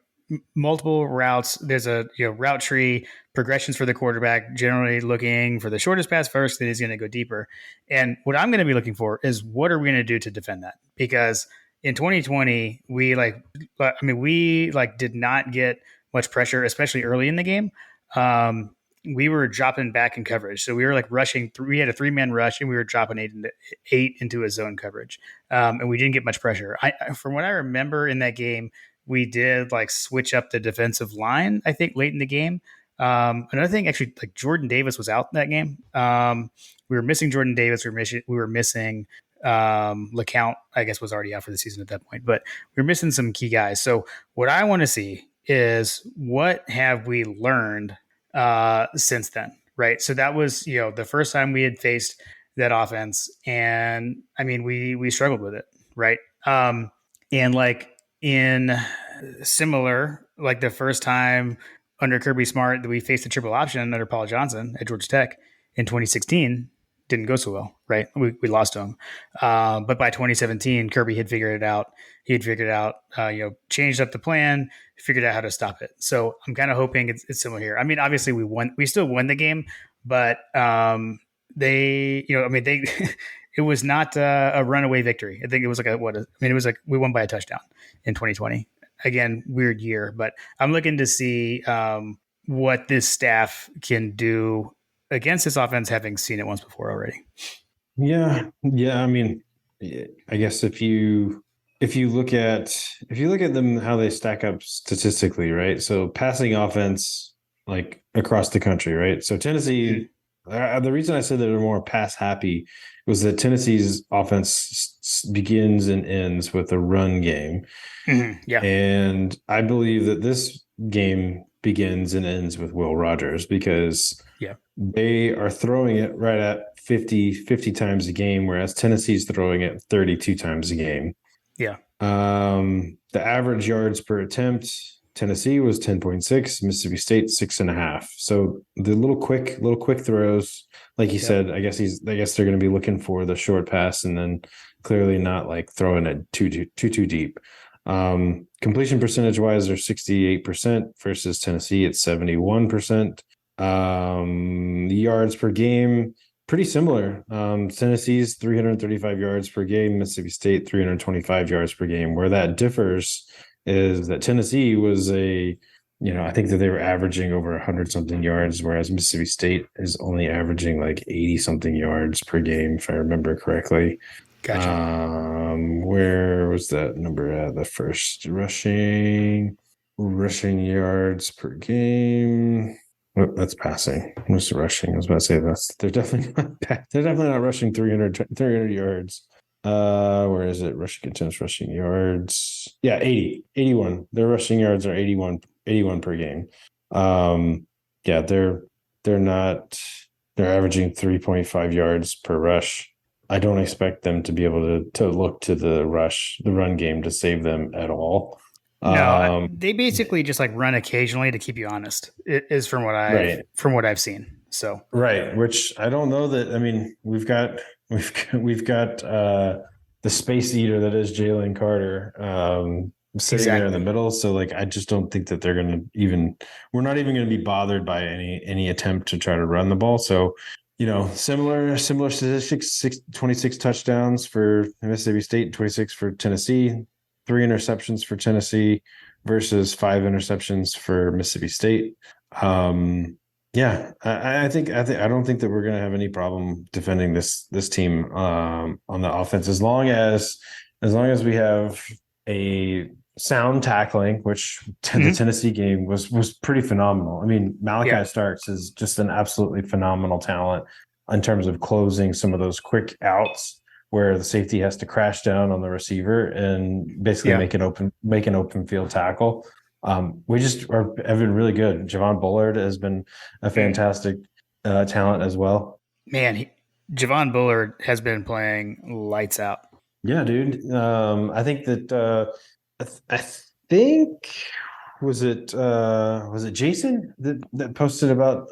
multiple routes. There's a route tree progressions for the quarterback, generally looking for the shortest pass first, then he's going to go deeper. And what I'm going to be looking for is what are we going to do to defend that? Because in 2020, we like did not get much pressure, especially early in the game. We were dropping back in coverage, so we were like rushing. We had a 3-man rush, and we were dropping eight into a zone coverage, and we didn't get much pressure. From what I remember in that game, we did like switch up the defensive line. I think late in the game. Another thing, actually, like Jordan Davis was out that game. We were missing Jordan Davis. We were missing LeCount, I guess, was already out for the season at that point, but we are missing some key guys. So what I want to see is what have we learned since then, right? So that was the first time we had faced that offense, and I mean we struggled with it, right? And like in similar, like the first time under Kirby Smart that we faced a triple option under Paul Johnson at Georgia Tech in 2016 didn't go so well, right? We lost to him. But by 2017, Kirby had figured it out. He had figured out, changed up the plan, figured out how to stop it. So I'm kind of hoping it's similar here. I mean, obviously we still won the game, but they, it was not a runaway victory. I think it was like it was like we won by a touchdown in 2020. Again, weird year, but I'm looking to see what this staff can do against this offense, having seen it once before already. Yeah. I mean, I guess if you look at them how they stack up statistically, right? So passing offense like across the country, right? So Tennessee, the reason I said that they're more pass happy was that Tennessee's offense begins and ends with a run game. Mm-hmm. Yeah. And I believe that this game begins and ends with Will Rogers because Yeah. they are throwing it right at 50 times a game, whereas Tennessee's throwing it 32 times a game. Yeah. The average yards per attempt, Tennessee was 10.6, Mississippi State 6.5. So the little quick throws, like you said, I guess they're going to be looking for the short pass and then clearly not like throwing it too deep. Completion percentage wise, they're 68% versus Tennessee at 71%. Yards per game, pretty similar. Tennessee's 335 yards per game, Mississippi State 325 yards per game. Where that differs is that Tennessee was I think that they were averaging over 100 something yards, whereas Mississippi State is only averaging like 80 something yards per game, if I remember correctly. Gotcha. Where was that number at? The first rushing yards per game. Oh, that's passing. What's rushing? I was about to say they're definitely not rushing 300 yards. Where is it? Rushing attempts, rushing yards. Yeah, 81. Their rushing yards are 81 per game. Yeah, they're not they're averaging 3.5 yards per rush. I don't expect them to be able to look to the run game to save them at all. No, they basically just like run occasionally to keep you honest. It is from what I've seen. So right, which I don't know that. I mean, we've got the space eater that is Jalen Carter sitting there in the middle. So like, I just don't think that they're going to even. We're not even going to be bothered by any attempt to try to run the ball. So similar statistics: 26 touchdowns for Mississippi State, 26 for Tennessee. 3 interceptions for Tennessee versus 5 interceptions for Mississippi State. Yeah, I don't think that we're going to have any problem defending this team on the offense as long as as long as we have a sound tackling, which the Mhm. Tennessee game was pretty phenomenal. I mean, Yeah. Malachi Starks is just an absolutely phenomenal talent in terms of closing some of those quick outs where the safety has to crash down on the receiver and basically Yeah. make an open field tackle. We just have been really good. Javon Bullard has been a Mm. fantastic talent as well. Man, Javon Bullard has been playing lights out. Yeah, dude. I think that I think was it Jason that posted about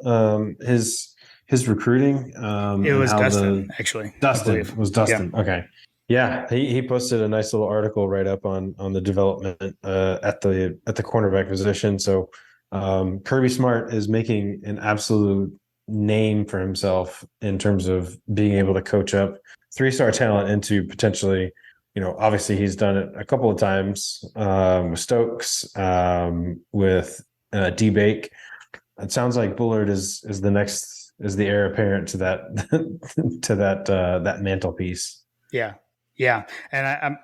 his recruiting It and was how Dustin, the actually, I Dustin believe. was Yeah. Dustin. Okay. Yeah, he posted a nice little article right up on the development at the cornerback position. So Kirby Smart is making an absolute name for himself in terms of being able to coach up three-star talent into potentially, obviously he's done it a couple of times with Stokes, with D-Bake. It sounds like Bullard is the heir apparent to that that mantelpiece. Yeah. Yeah. And I'm,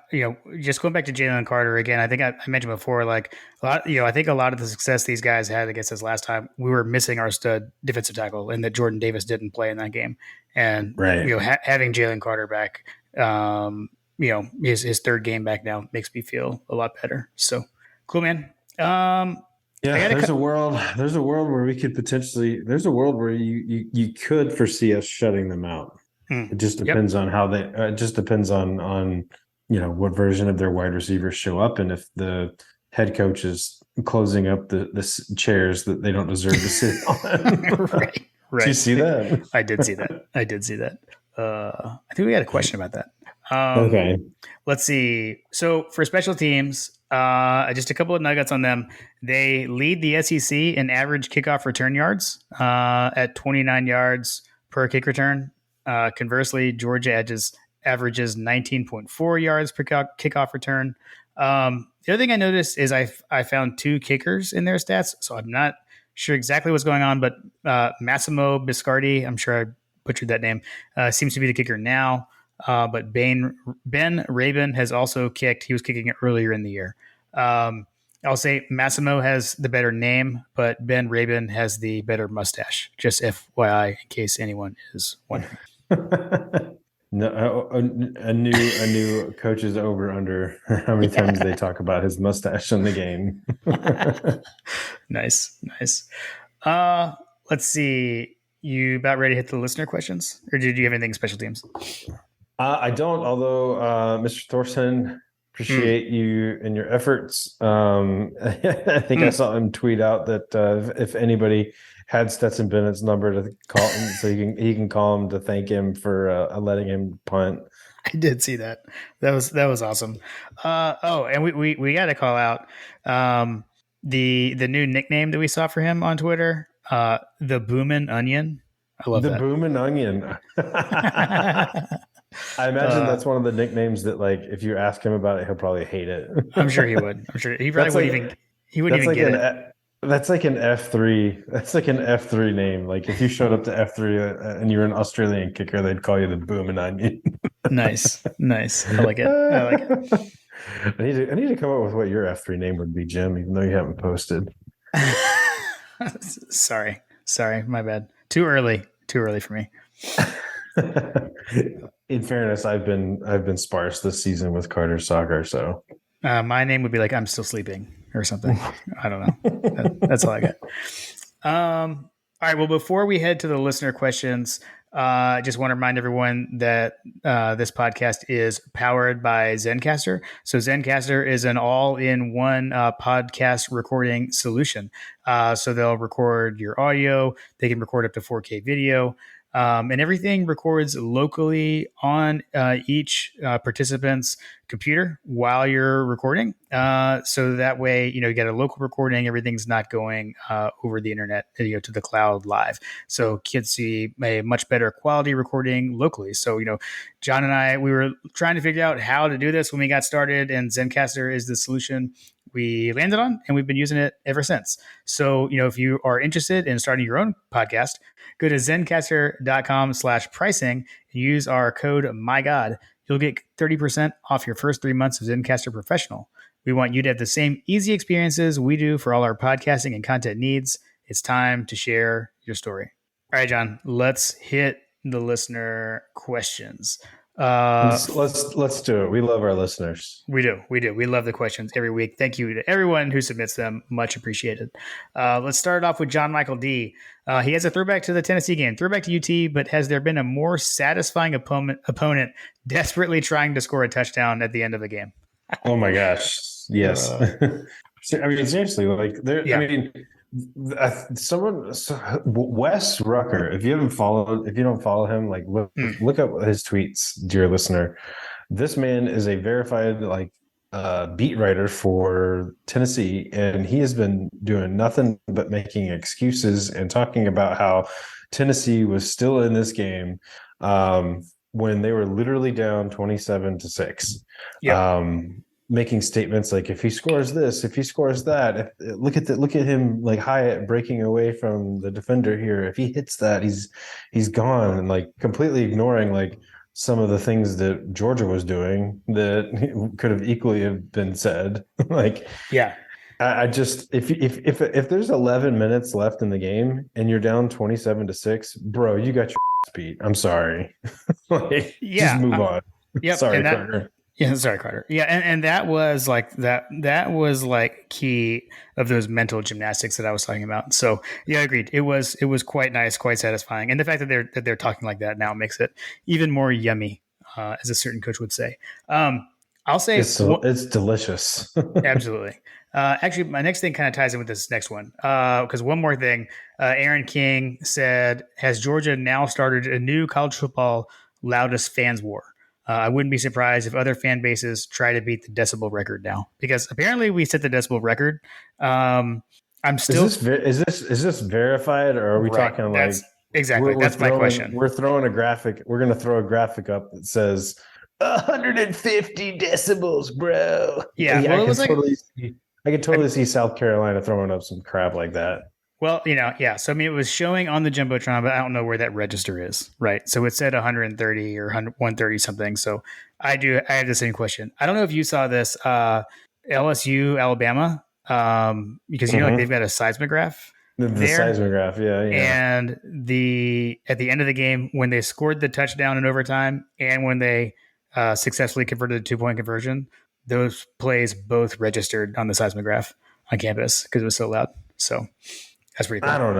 just going back to Jalen Carter again, I think I mentioned before, like a lot, I think a lot of the success these guys had against us last time, we were missing our stud defensive tackle and that Jordan Davis didn't play in that game. And, Right. having Jalen Carter back, his third game back now makes me feel a lot better. So cool, man. I Yeah, got to there's a cut. world. There's a world where we could potentially. There's a world where you could foresee us shutting them out. It just Yep. depends on how they. It just depends on what version of their wide receivers show up, and if the head coach is closing up the chairs that they don't deserve to sit on. Right. Do you Right. see that? I did see that. I did see that. I think we got a question about that. Um, Okay. let's see. So for special teams, just a couple of nuggets on them. They lead the SEC in average kickoff return yards at 29 yards per kick return. Conversely, Georgia averages 19.4 yards per kickoff return. The other thing I noticed is I found two kickers in their stats, so I'm not sure exactly what's going on, but Massimo Biscardi, I'm sure I butchered that name, seems to be the kicker now. But Ben Rabin has also kicked. He was kicking it earlier in the year. I'll say Massimo has the better name, but Ben Rabin has the better mustache. Just FYI, in case anyone is wondering. No, a new coach is over under how many times they talk about his mustache in the game. Nice, nice. Uh, let's see. You about ready to hit the listener questions, or did you have anything special teams? I don't, although Mr. Thorson, Mm, appreciate you and your efforts. I think I mm. saw him tweet out that if anybody had Stetson Bennett's number to call him, so he can call him to thank him for letting him punt. I did see that. That was awesome. And we got to call out um, the new nickname that we saw for him on Twitter, the Boomin' Onion. I love The that. Boom and Onion. I imagine uh, that's one of the nicknames that, like, if you ask him about it, he'll probably hate it. I'm sure he would. I'm sure he probably That's wouldn't like even he wouldn't that's even like get an it. that's like an F3. That's like an F3 name. Like if you showed up to F3 and you're an Australian kicker, they'd call you the Boom and Onion. Nice, nice. I like it. I like I need to come up with what your F3 name would be, Jim, even though you haven't posted. it. Sorry, my bad. Too early for me. In fairness, I've been sparse this season with Carter Soccer, so My name would be like I'm still sleeping or something. I don't know. That's all I got. All right. Well, before we head to the listener questions, I just want to remind everyone that this podcast is powered by Zencaster. So Zencaster is an all-in-one podcast recording solution. So they'll record your audio. They can record up to 4K video. And everything records locally on each participant's computer while you're recording. So that way, you get a local recording. Everything's not going over the internet, to the cloud live. So kids see a much better quality recording locally. So, John and I, we were trying to figure out how to do this when we got started, and Zencaster is the solution we landed on, and we've been using it ever since. So, if you are interested in starting your own podcast, go to zencaster.com/pricing and use our code MyGod you'll get 30% off your first 3 months of Zencaster Professional. We want you to have the same easy experiences we do for all our podcasting and content needs. It's time to share your story. All right, John, let's hit the listener questions. Let's do it. We love our listeners. We do. We love the questions every week. Thank you to everyone who submits them. Much appreciated. Let's start off with John Michael D. He has a throwback to the Tennessee game, throwback to UT, but has there been a more satisfying opponent desperately trying to score a touchdown at the end of the game? Oh my gosh. Yes. I mean, seriously, like there, Yeah. I mean, Wes Rucker, if you don't follow him, like look up his tweets, dear listener. This man is a verified beat writer for Tennessee, and he has been doing nothing but making excuses and talking about how Tennessee was still in this game when they were literally down 27-6. Yeah. Making statements like, if he scores this, if he scores that, look at him, like Hyatt breaking away from the defender here. If he hits that, he's gone, and like completely ignoring like some of the things that Georgia was doing that could have equally have been said. Like, yeah, I just if there's 11 minutes left in the game and you're down 27-6, bro, you got your beat. I'm sorry. Like, just move on. Yep. Sorry, Carter. Yeah, sorry, Carter. Yeah, and that was like that was like key of those mental gymnastics that I was talking about. So yeah, I agreed. It was quite nice, quite satisfying, and the fact that they're talking like that now makes it even more yummy, as a certain coach would say. I'll say it's delicious. Absolutely. Actually, my next thing kind of ties in with this next one, because one more thing, Aaron King said, "Has Georgia now started a new college football loudest fans war? I wouldn't be surprised if other fan bases try to beat the decibel record now, because apparently we set the decibel record." I'm still. Is this verified, or are we talking like exactly? That's my question. We're throwing a graphic. We're going to throw a graphic up that says 150 decibels, bro. Yeah, well, I could totally see South Carolina throwing up some crap like that. Well, yeah. So I mean, it was showing on the jumbotron, but I don't know where that register is, right? So it said 130 or 130 something. So I have the same question. I don't know if you saw this, LSU Alabama, because like they've got a seismograph. The seismograph, yeah. And at the end of the game, when they scored the touchdown in overtime, and when they successfully converted the 2-point conversion, those plays both registered on the seismograph on campus because it was so loud. So that's pretty cool. I don't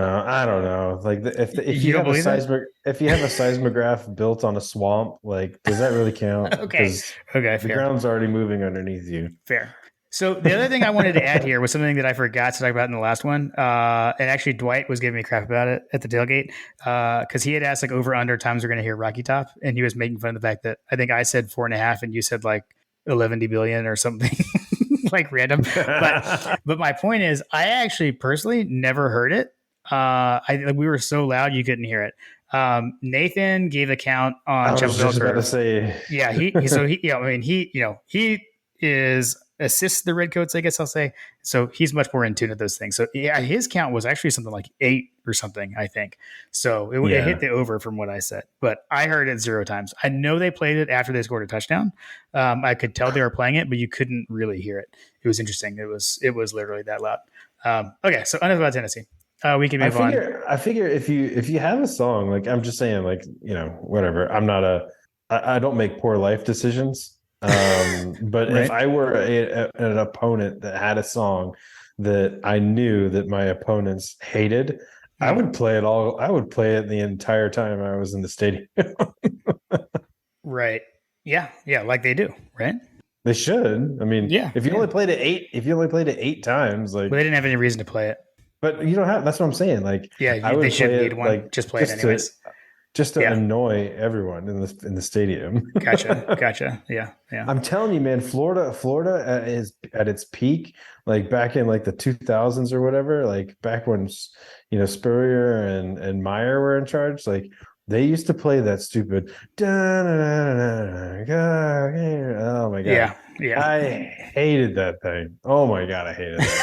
know. Like if you have a seismograph built on a swamp, like, does that really count? Okay. The ground's already moving underneath you. Fair. So the other thing I wanted to add here was something that I forgot to talk about in the last one. And actually Dwight was giving me crap about it at the tailgate. Cause he had asked like over under times we're going to hear Rocky Top. And he was making fun of the fact that I think I said 4.5 and you said like 11 billion or something. Like random, but my point is, I actually personally never heard it. We were so loud you couldn't hear it. Nathan gave a count on. I was just about to say, yeah, he is assists the Redcoats, I guess I'll say. So he's much more in tune with those things. So yeah, his count was actually something like 8 or something, I think. So it hit the over from what I said, but I heard it 0 times. I know they played it after they scored a touchdown. I could tell they were playing it, but you couldn't really hear it. It was interesting. It was literally that loud. Okay, so enough about Tennessee. We can move on. I figure if you have a song, like, I'm just saying, like, whatever. I don't make poor life decisions. But right? If I were an opponent that had a song that I knew that my opponents hated, I would play it all. I would play it the entire time I was in the stadium. Right. Yeah. Yeah. Like they do. Right. They should. I mean, yeah. If you only played it 8 times, like, they didn't have any reason to play it. But you don't have. That's what I'm saying. Like, yeah, they shouldn't need one. Like, just play it anyways. Just to annoy everyone in the stadium. Gotcha. Yeah. I'm telling you, man, Florida at its peak, like back in like the 2000s or whatever, like back when Spurrier and Meyer were in charge, like they used to play that stupid. Oh my god! Yeah. I hated that thing. Oh my god, I hated that thing.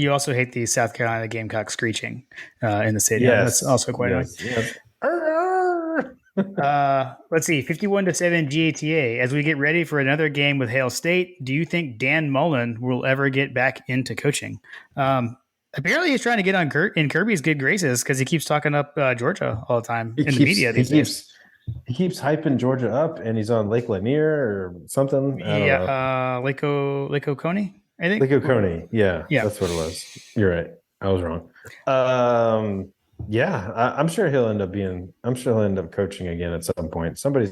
You also hate the South Carolina Gamecock screeching in the stadium. Yes. That's also quite annoying. Yes. Let's see, 51-7 GATA. As we get ready for another game with Hale State, do you think Dan Mullen will ever get back into coaching? Apparently, he's trying to get on in Kirby's good graces because he keeps talking up Georgia all the time He in the keeps media he these days. keeps he keeps hyping Georgia up, and he's on Lake Lanier or something. I don't Yeah, know. Lake Oconee, I think. Lake Oconee. Yeah, Yeah, that's what it was. You're right. I was wrong. Yeah, I'm sure he'll end up being. I'm sure he'll end up coaching again at some point. Somebody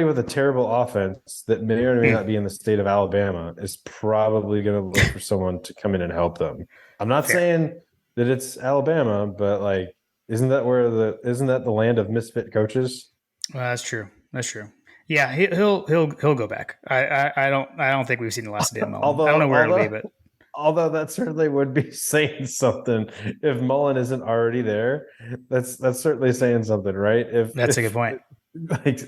with a terrible offense that may or may Hmm. not be in the state of Alabama is probably going to look for someone to come in and help them. I'm not Fair. saying that it's Alabama, but like, isn't that the land of misfit coaches? That's true. That's true. Yeah, he'll go back. I don't think we've seen the last of Dan Mullen. I don't although know where it'll be, although but although that certainly would be saying something if Mullen isn't already there. That's certainly saying something, right? that's a good If point. like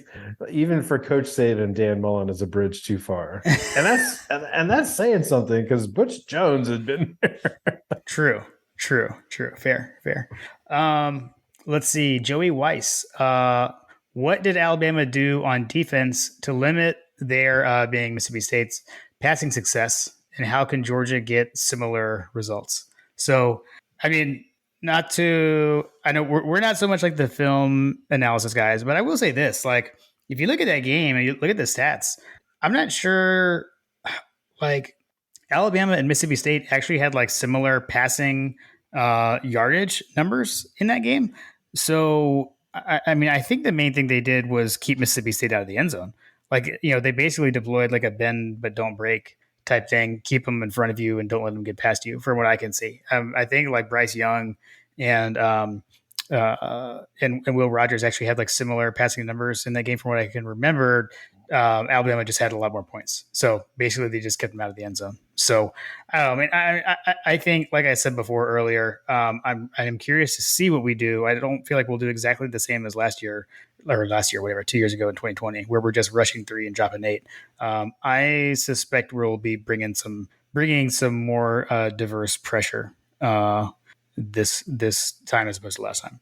even for Coach Saban, Dan Mullen is a bridge too far, and that's saying something because Butch Jones had been there. True, true. Fair. Um, let's see. Joey Weiss. What did Alabama do on defense to limit their being Mississippi State's passing success, and how can Georgia get similar results? So, I mean, not to. I know we're not so much like the film analysis guys, but I will say this: like, if you look at that game and you look at the stats, I'm not sure. Like Alabama and Mississippi State actually had like similar passing yardage numbers in that game. So, I mean, I think the main thing they did was keep Mississippi State out of the end zone. Like, they basically deployed like a bend but don't break type thing. Keep them in front of you and don't let them get past you, from what I can see. I think like Bryce Young and and Will Rogers actually had like similar passing numbers in that game, from what I can remember. Alabama just had a lot more points. So basically, they just kept them out of the end zone. So I don't know. I mean, I think, like I said before earlier, I'm curious to see what we do. I don't feel like we'll do exactly the same as last year, whatever, 2 years ago in 2020, where we're just rushing three and dropping eight. I suspect we'll be bringing some more diverse pressure this time as opposed to last time.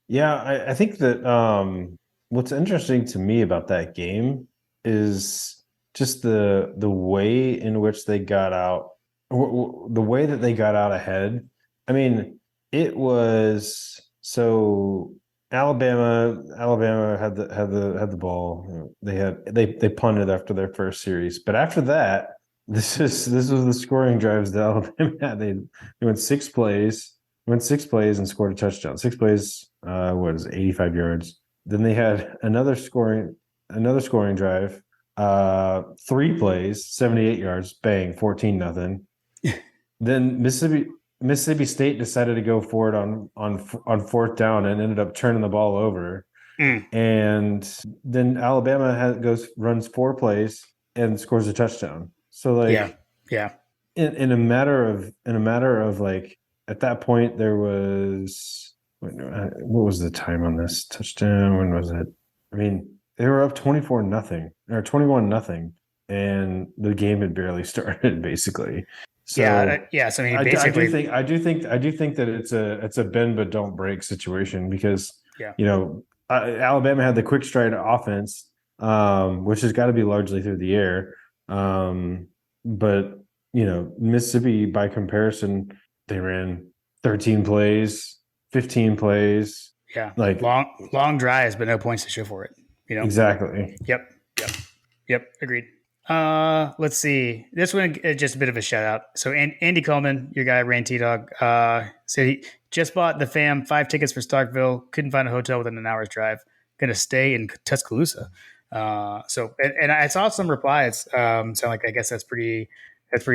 Yeah, I think that what's interesting to me about that game is just the way in which they got out, the way that they got out ahead. I mean, it was so Alabama had the ball. They punted after their first series, but after that, this was the scoring drives that Alabama had. They went 6 plays, and scored a touchdown. 6 plays, was 85 yards. Then they had another scoring drive, 3 plays, 78 yards, bang, 14-0. Then Mississippi State decided to go for it on fourth down and ended up turning the ball over. Mm. And then Alabama runs 4 plays and scores a touchdown. So Yeah, like yeah. in a matter of like, at that point there was, what was the time on this touchdown? When was it? I mean, they were up 24-0 or 21-0, and the game had barely started basically. So Yeah. So I mean, I basically, do think that it's a bend but don't break situation, because yeah, Alabama had the quick stride offense, which has got to be largely through the air. But Mississippi, by comparison, they ran 13 plays, 15 plays, yeah. like, Long drives, but no points to show for it. exactly. Yep, yep, yep. Agreed. Let's see. This one just a bit of a shout out. So Andy Coleman, your guy, Ran T Dog, said he just bought the fam 5 tickets for Starkville. Couldn't find a hotel within an hour's drive. Going to stay in Tuscaloosa. And I saw some replies. Sound like, I guess that's pretty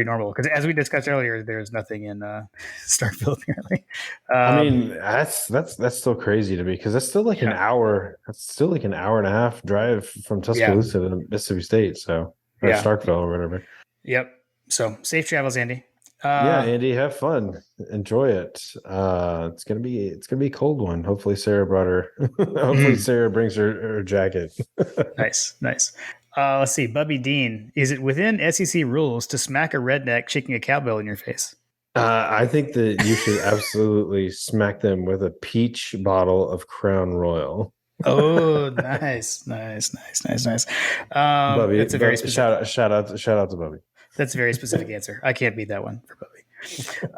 normal, because as we discussed earlier, there's nothing in Starkville apparently. I mean, that's still crazy to me, because that's still like an Yeah, hour. That's still like an hour and a half drive from yeah, Tuscaloosa to Mississippi State, so, or yeah, Starkville or whatever. yep. So safe travels, Andy. Yeah, Andy, have fun. Enjoy it. It's gonna be a cold one. Hopefully Sarah brought her hopefully Sarah brings her jacket. Nice. Let's see. Bubby Dean. Is it within SEC rules to smack a redneck shaking a cowbell in your face? I think that you should absolutely smack them with a peach bottle of Crown Royal. Oh, nice, nice, nice, nice, nice. Bubby, That's a very but specific. shout out to Bubby. That's a very specific answer. I can't beat that one for Bobby.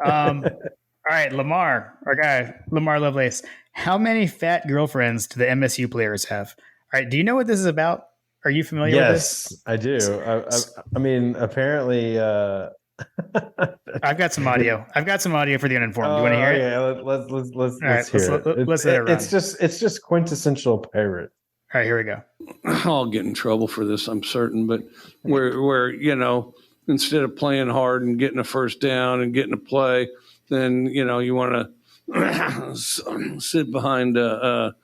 All right, Lamar, our guy, Lamar Lovelace. How many fat girlfriends do the MSU players have? All right, do you know what this is about? Are you familiar with this? Yes, I do. I mean, apparently, I've got some audio. I've got some audio for the uninformed. Do you want to oh hear it? yeah, All let's right, let's hear it. let's let it run. It's just quintessential pirate. All right, here we go. I'll get in trouble for this, I'm certain, but where instead of playing hard and getting a first down and getting a play, then you want to sit behind a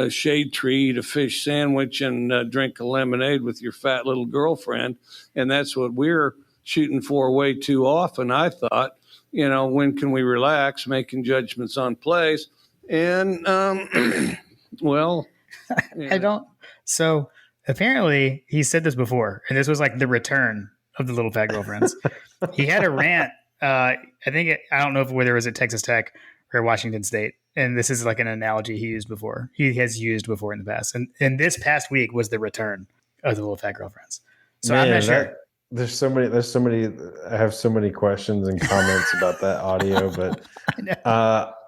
shade tree, eat a fish sandwich, and drink a lemonade with your fat little girlfriend, and that's what we're shooting for way too often. I thought, when can we relax, making judgments on plays, and well. Yeah. I don't. So apparently, he said this before, and this was like the return of the little fat girlfriends. He had a rant. I don't know whether it was at Texas Tech or Washington State, and this is like an analogy he used before. He has used before in the past, and this past week was the return of the little fat girlfriends. So Man, I'm not sure. There's so many. I have so many questions and comments about that audio, but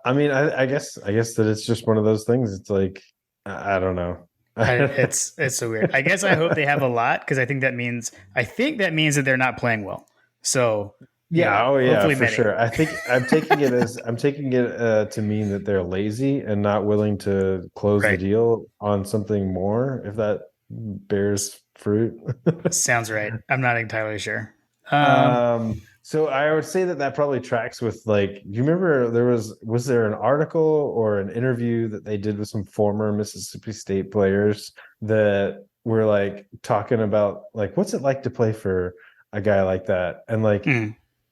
I mean, I guess that it's just one of those things. It's like I don't know. It's so weird. I guess I hope they have a lot because I think that means that they're not playing well. So yeah, oh yeah, for many. sure. I think I'm taking it to mean that they're lazy and not willing to close the deal on something more. If that bears fruit, sounds right. I'm not entirely sure. So I would say that probably tracks with like, do you remember was there an article or an interview that they did with some former Mississippi State players that were like talking about like, what's it like to play for a guy like that? And like,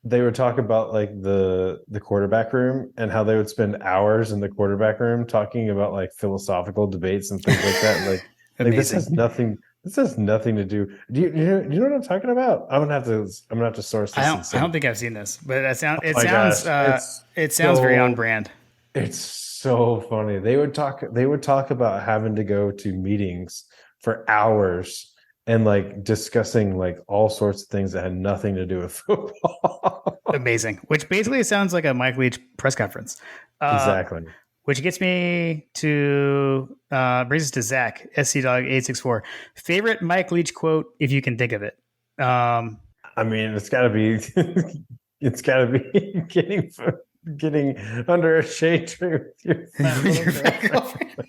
they would talk about like the quarterback room and how they would spend hours in the quarterback room talking about like philosophical debates and things like that. Like this has nothing to do. Do you know what I'm talking about? I'm gonna have to source this. I don't think I've seen this, but it sounds very on brand. It's so funny. They would talk about having to go to meetings for hours and like discussing like all sorts of things that had nothing to do with football. Amazing. Which basically sounds like a Mike Leach press conference. Exactly. Which gets me to brings us to Zach, SC Dog 864. Favorite Mike Leach quote, if you can think of it. I mean, it's got to be getting under a shade tree with your fat girlfriend.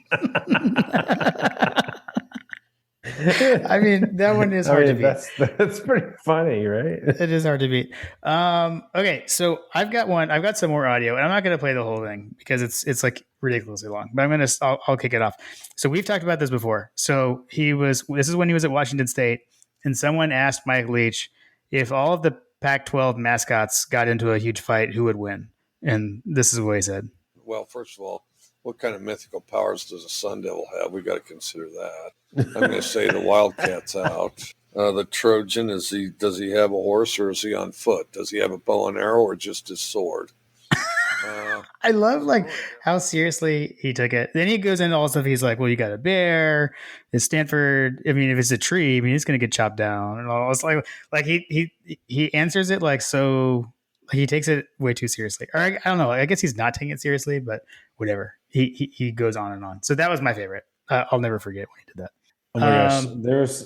I mean, that one is hard to beat. That's pretty funny, right? It is hard to beat. Okay, so I've got some more audio, and I'm not going to play the whole thing because it's like ridiculously long. But I'll kick it off. So we've talked about this before. So this is when he was at Washington State, and someone asked Mike Leach if all of the Pac-12 mascots got into a huge fight, who would win? And this is what he said. Well, first of all, what kind of mythical powers does a Sun Devil have? We got to consider that. I'm going to say the Wildcat's out. The Trojan, does he have a horse or is he on foot? Does he have a bow and arrow or just his sword? I love like how seriously he took it. Then he goes into all stuff. He's like, well, you got a bear. It's Stanford. I mean, if it's a tree, I mean, it's going to get chopped down. And all it's like he answers it like so. He takes it way too seriously. Or I don't know. I guess he's not taking it seriously, but whatever. He goes on and on. So that was my favorite. I'll never forget when he did that. Oh my gosh,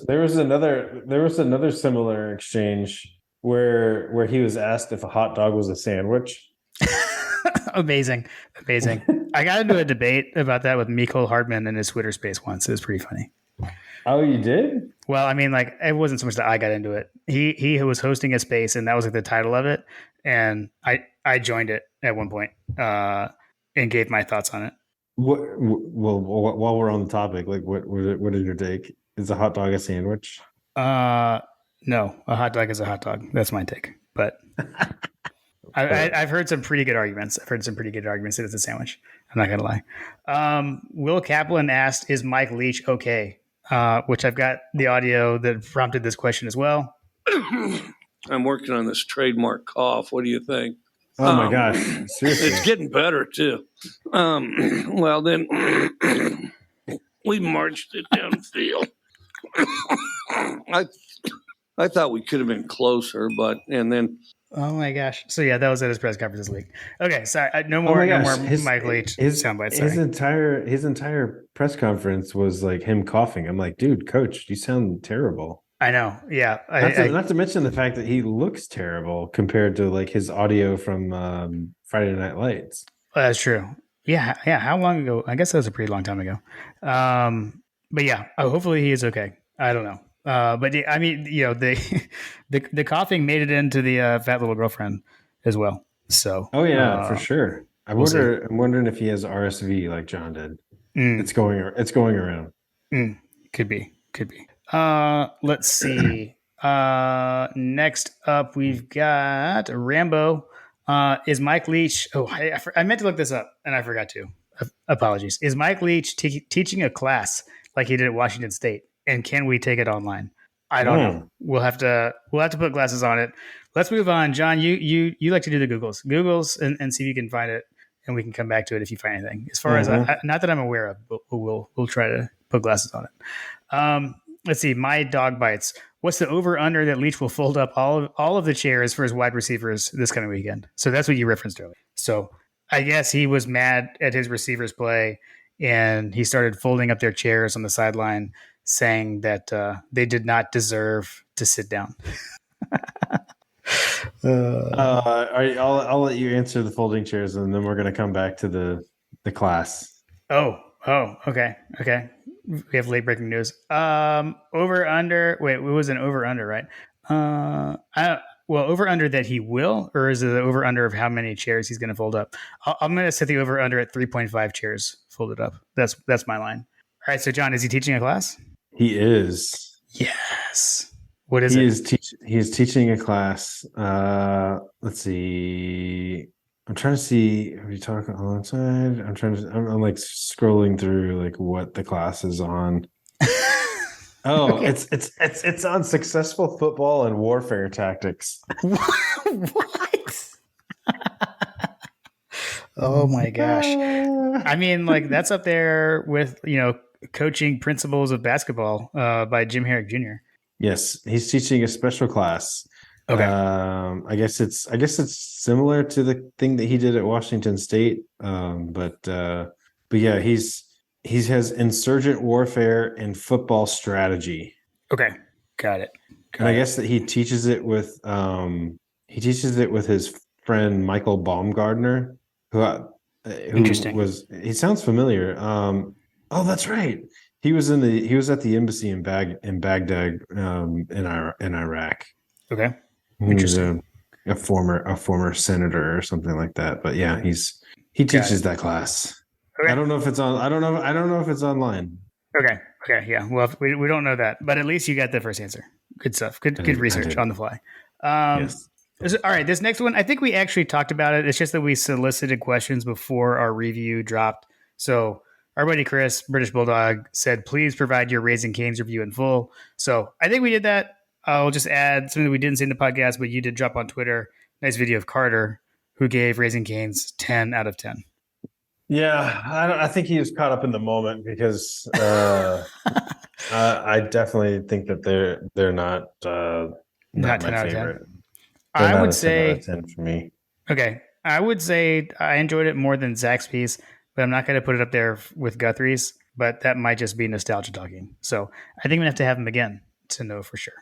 there was another similar exchange where he was asked if a hot dog was a sandwich. Amazing. I got into a debate about that with Mecole Hardman in his Twitter space once. It was pretty funny. Oh, you did? Well, I mean, like it wasn't so much that I got into it. He was hosting a space, and that was like the title of it. And I joined it at one point and gave my thoughts on it. Well, while we're on the topic, like what is your take? Is a hot dog a sandwich? No, a hot dog is a hot dog. That's my take. But I've heard some pretty good arguments. That it's a sandwich. I'm not gonna lie. Will Kaplan asked, "Is Mike Leach okay?" Which I've got the audio that prompted this question as well. I'm working on this trademark cough. What do you think? Oh my gosh! Seriously, it's getting better too. Well, then We marched it downfield. I thought we could have been closer, and then Oh my gosh! So yeah, that was at his press conference this week. Okay, sorry, no Oh more, my no gosh, more Mike Leach soundbites. his Sorry. entire press conference was like him coughing. I'm like, dude, coach, you sound terrible. I know. Yeah, Not to mention the fact that he looks terrible compared to like his audio from Friday Night Lights. that's true. Yeah, yeah. How long ago? I guess that was a pretty long time ago. But yeah, hopefully he is okay. I don't know. But I mean, the coughing made it into the fat little girlfriend as well. So Oh yeah, for sure. I'm wondering if he has RSV like John did. Mm. It's going around. Could be. Let's see. Next up, we've got Rambo. Is Mike Leach? Oh, I meant to look this up and I forgot to. Apologies. Is Mike Leach teaching a class like he did at Washington State? And can we take it online? I don't know. We'll have to put glasses on it. Let's move on. John, you like to do the Googles and see if you can find it, and we can come back to it if you find anything. As far as not that I'm aware of, but we'll try to put glasses on it. Let's see. My dog bites. What's the over under that Leach will fold up all of the chairs for his wide receivers this coming weekend? So that's what you referenced earlier. So I guess he was mad at his receivers play, and he started folding up their chairs on the sideline, saying that they did not deserve to sit down. I'll let you answer the folding chairs, and then we're going to come back to the class. Oh, okay. We have late breaking news. Over under. Wait, it was an over under, right? Over under that he will, or is it the over under of how many chairs he's going to fold up? I'm going to set the over under at 3.5 chairs folded up. That's my line. All right. So John, is he teaching a class? He is. Yes. What is it? He is teaching a class. Let's see. I'm trying to see. Are we talking alongside? I'm like scrolling through like what the class is on. Oh, okay. It's on successful football and warfare tactics. What? Oh my gosh! I mean, like that's up there with coaching principles of basketball by Jim Herrick Jr. Yes, he's teaching a special class. Okay. I guess it's similar to the thing that he did at Washington State. But yeah, he has insurgent warfare and football strategy. Okay. Got it. And I guess that he teaches it with his friend Michael Baumgardner, who Interesting. He sounds familiar. Oh, that's right. He was at the embassy in Baghdad in Iraq. Okay. Interesting. A former senator or something like that. But yeah, he teaches that class. Okay. I don't know if it's online. Okay. Yeah. Well, we don't know that, but at least you got the first answer. Good stuff. Good research on the fly. Yes. All right. This next one, I think we actually talked about it. It's just that we solicited questions before our review dropped. So our buddy Chris, British Bulldog, said, please provide your Raising Cane's review in full. So I think we did that. I'll just add something that we didn't see in the podcast, but you did drop on Twitter. Nice video of Carter, who gave Raising Cane's 10 out of 10. Yeah, I think he was caught up in the moment because I definitely think that they're not 10 my out of 10. favorite. I would say 10 out of 10 for me. Okay, I would say I enjoyed it more than Zaxby's, but I'm not going to put it up there with Guthrie's. But that might just be nostalgia talking. So I think we have to have him again to know for sure.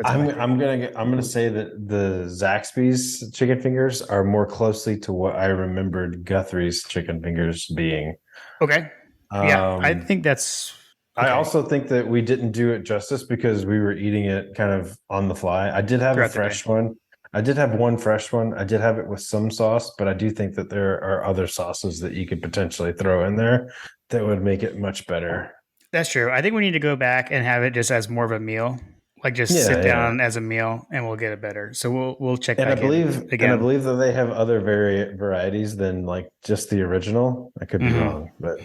I'm gonna say that the Zaxby's chicken fingers are more closely to what I remembered Guthrie's chicken fingers being. Okay. Yeah, I think that's. Okay. I also think that we didn't do it justice because we were eating it kind of on the fly. I did have a fresh one. I did have one fresh one. I did have it with some sauce, but I do think that there are other sauces that you could potentially throw in there that would make it much better. That's true. I think we need to go back and have it just as more of a meal. Like just sit down as a meal, and we'll get it better. So we'll check. And back I believe again. And I believe that they have other varieties than like just the original. I could be wrong, but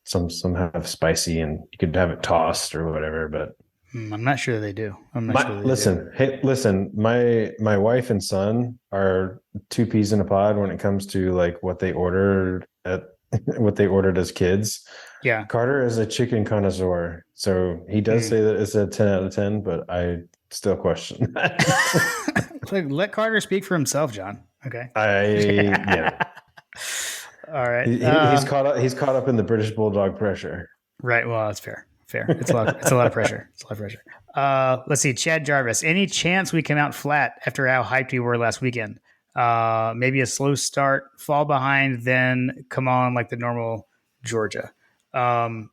some have spicy, and you could have it tossed or whatever. But I'm not sure they do. Listen. My wife and son are two peas in a pod when it comes to like what they order at what they ordered as kids. Yeah. Carter is a chicken connoisseur, so he does say that it's a 10 out of 10, but I still question that. Let Carter speak for himself, John. Okay. Yeah. All right. He's caught up. He's caught up in the British Bulldog pressure. Right. Well, that's fair. It's a lot of pressure. It's a lot of pressure. Let's see. Chad Jarvis. Any chance we come out flat after how hyped we were last weekend? Maybe a slow start, fall behind, then come on like the normal Georgia. I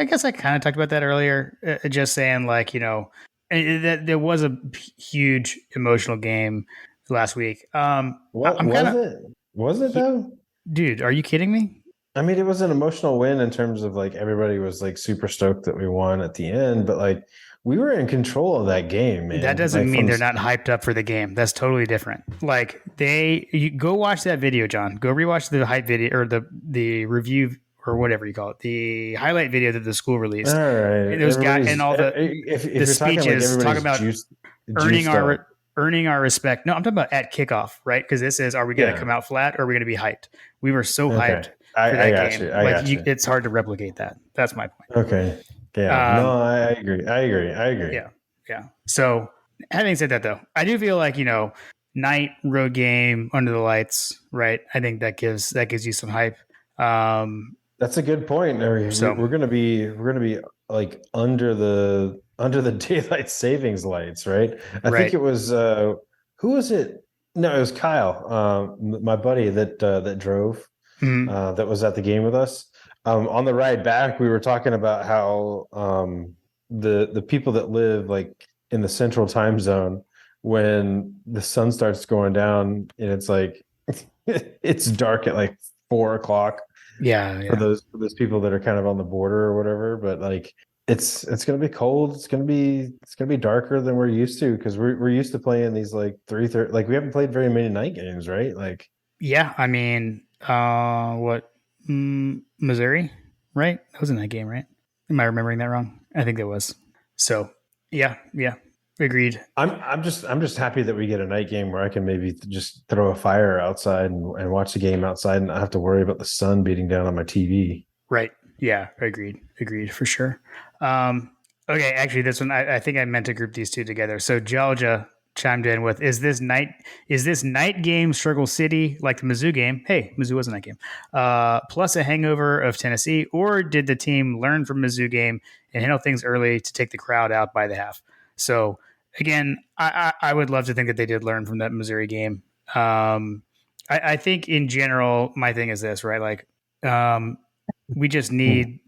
guess I kind of talked about that earlier. Just saying, like, that there was a huge emotional game last week. What I'm was kinda, it? Was it though? dude? Are you kidding me? I mean, it was an emotional win in terms of like everybody was like super stoked that we won at the end, but like we were in control of that game, man. That doesn't like, mean they're not hyped up for the game. That's totally different. Like you go watch that video, John. Go rewatch the hype video or the review or whatever you call it, the highlight video that the school released. All right, And those guys and all the if the you're speeches talk about earning juiced our up. earning our respect. No, I'm talking about at kickoff, right? Because this is, are we going to come out flat or are we going to be hyped? We were so hyped for that game. I got you. It's hard to replicate that. That's my point. Okay. Yeah. No, I agree. I agree. Yeah. So having said that, though, I do feel like, night road game under the lights, right? I think that gives you some hype. That's a good point. We're gonna be like under the daylight savings lights, right? I think it was who was it? No, it was Kyle, my buddy that drove. That was at the game with us. On the ride back, we were talking about how the people that live like in the central time zone, when the sun starts going down and it's like it's dark at like 4 o'clock. Yeah. For those people that are kind of on the border or whatever, but like it's gonna be cold. It's gonna be darker than we're used to because we're used to playing these like 3:30. Like we haven't played very many night games, right? Like yeah, I mean, Missouri, right? That was in that game, right? Am I remembering that wrong? I think that was. So yeah, agreed. I'm just happy that we get a night game where I can maybe just throw a fire outside and watch the game outside and not have to worry about the sun beating down on my TV. Right. Yeah. Agreed for sure. Okay. Actually, this one, I think I meant to group these two together. So Georgia chimed in with, is this night game Struggle City like the Mizzou game? Hey, Mizzou was a night game. Plus a hangover of Tennessee, or did the team learn from Mizzou game and handle things early to take the crowd out by the half? So again, I would love to think that they did learn from that Missouri game. I think in general, my thing is this, right? Like, we just need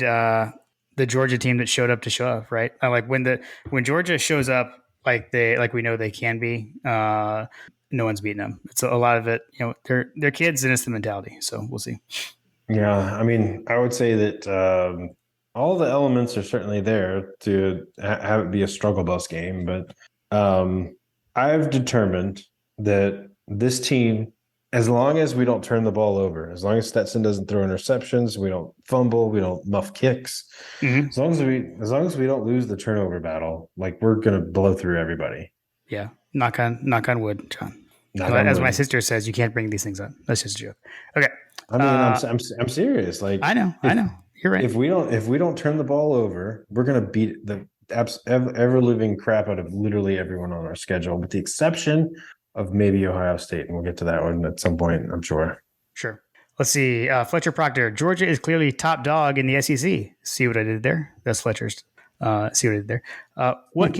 the Georgia team that showed up to show up, right? Like when Georgia shows up, like we know they can be, no one's beating them. It's a lot of it, they're kids and it's the mentality. So we'll see. Yeah, I mean, I would say that all the elements are certainly there to have it be a struggle bus game, but I've determined that this team, as long as we don't turn the ball over, as long as Stetson doesn't throw interceptions, we don't fumble, we don't muff kicks, as long as we don't lose the turnover battle, like we're gonna blow through everybody. Yeah, knock on wood, John. As my sister says, you can't bring these things up. That's just a joke. Okay. I mean, I'm serious. Like I know. You're right. If we don't turn the ball over, we're gonna beat the ever living crap out of literally everyone on our schedule, with the exception of maybe Ohio State, and we'll get to that one at some point, I'm sure. Sure. Let's see. Fletcher Proctor. Georgia is clearly top dog in the SEC. See what I did there? That's Fletcher's. See what I did there. What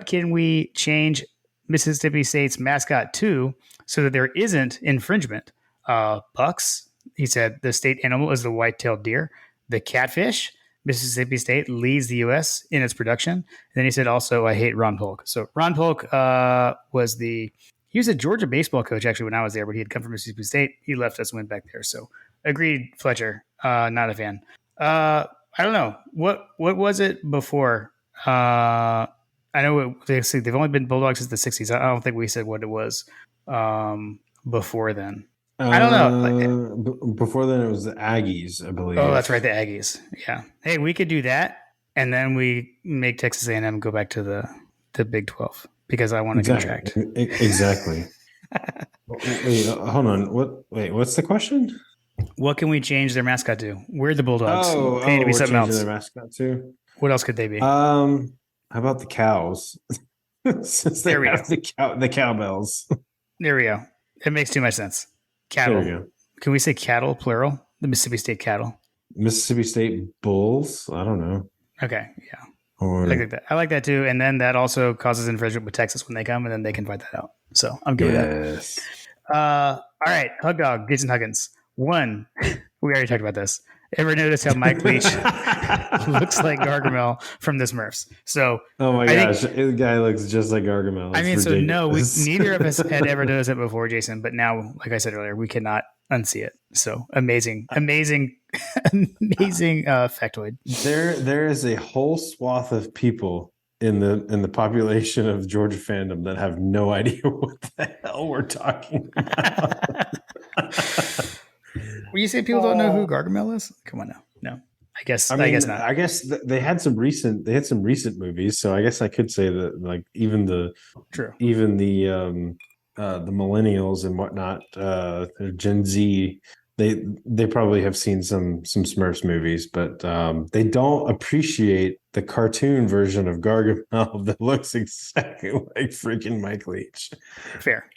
can we change Mississippi State's mascot to so that there isn't infringement? Bucks. He said the state animal is the white-tailed deer. The catfish. Mississippi State leads the U.S. in its production. And then he said also, I hate Ron Polk. So Ron Polk he was a Georgia baseball coach actually when I was there, but he had come from Mississippi State. He left us and went back there. So agreed, Fletcher. Not a fan. I don't know. What was it before? I know they've only been Bulldogs since the 60s. I don't think we said what it was before then. I don't know. Before then, it was the Aggies, I believe. Oh, that's right, the Aggies. Yeah. Hey, we could do that, and then we make Texas A&M go back to the Big 12 because I want to contract. Exactly. Wait, hold on. What's the question? What can we change their mascot to? We're the Bulldogs. They need to be We're something changing else. their mascot too. What else could they be? How about the cows? Since they There we have the cowbells. There we go. It makes too much sense. Cattle. There we go. Can we say cattle, plural? The Mississippi State cattle. Mississippi State Bulls. I don't know. Okay, yeah. Or I like that. I like that too. And then that also causes infringement with Texas when they come, and then they can fight that out. So I'm good with yes. that. All right, Hug Dog, Jason Huggins. One, we already talked about this. Ever notice how Mike Leach looks like Gargamel from the Smurfs? So, Oh my I think- gosh, the guy looks just like Gargamel. I It's mean, so no, ridiculous. neither of us had ever noticed it before, Jason. But now, like I said earlier, we cannot unsee it. So amazing factoid. There is a whole swath of people in the population of Georgia fandom that have no idea what the hell we're talking about. When you say people don't know who Gargamel is, come on now. No, I guess not. I guess they had some recent movies, so I guess I could say that like even the True. millennials and whatnot, Gen Z, they probably have seen some Smurfs movies, but they don't appreciate the cartoon version of Gargamel that looks exactly like freaking Mike Leach. Fair.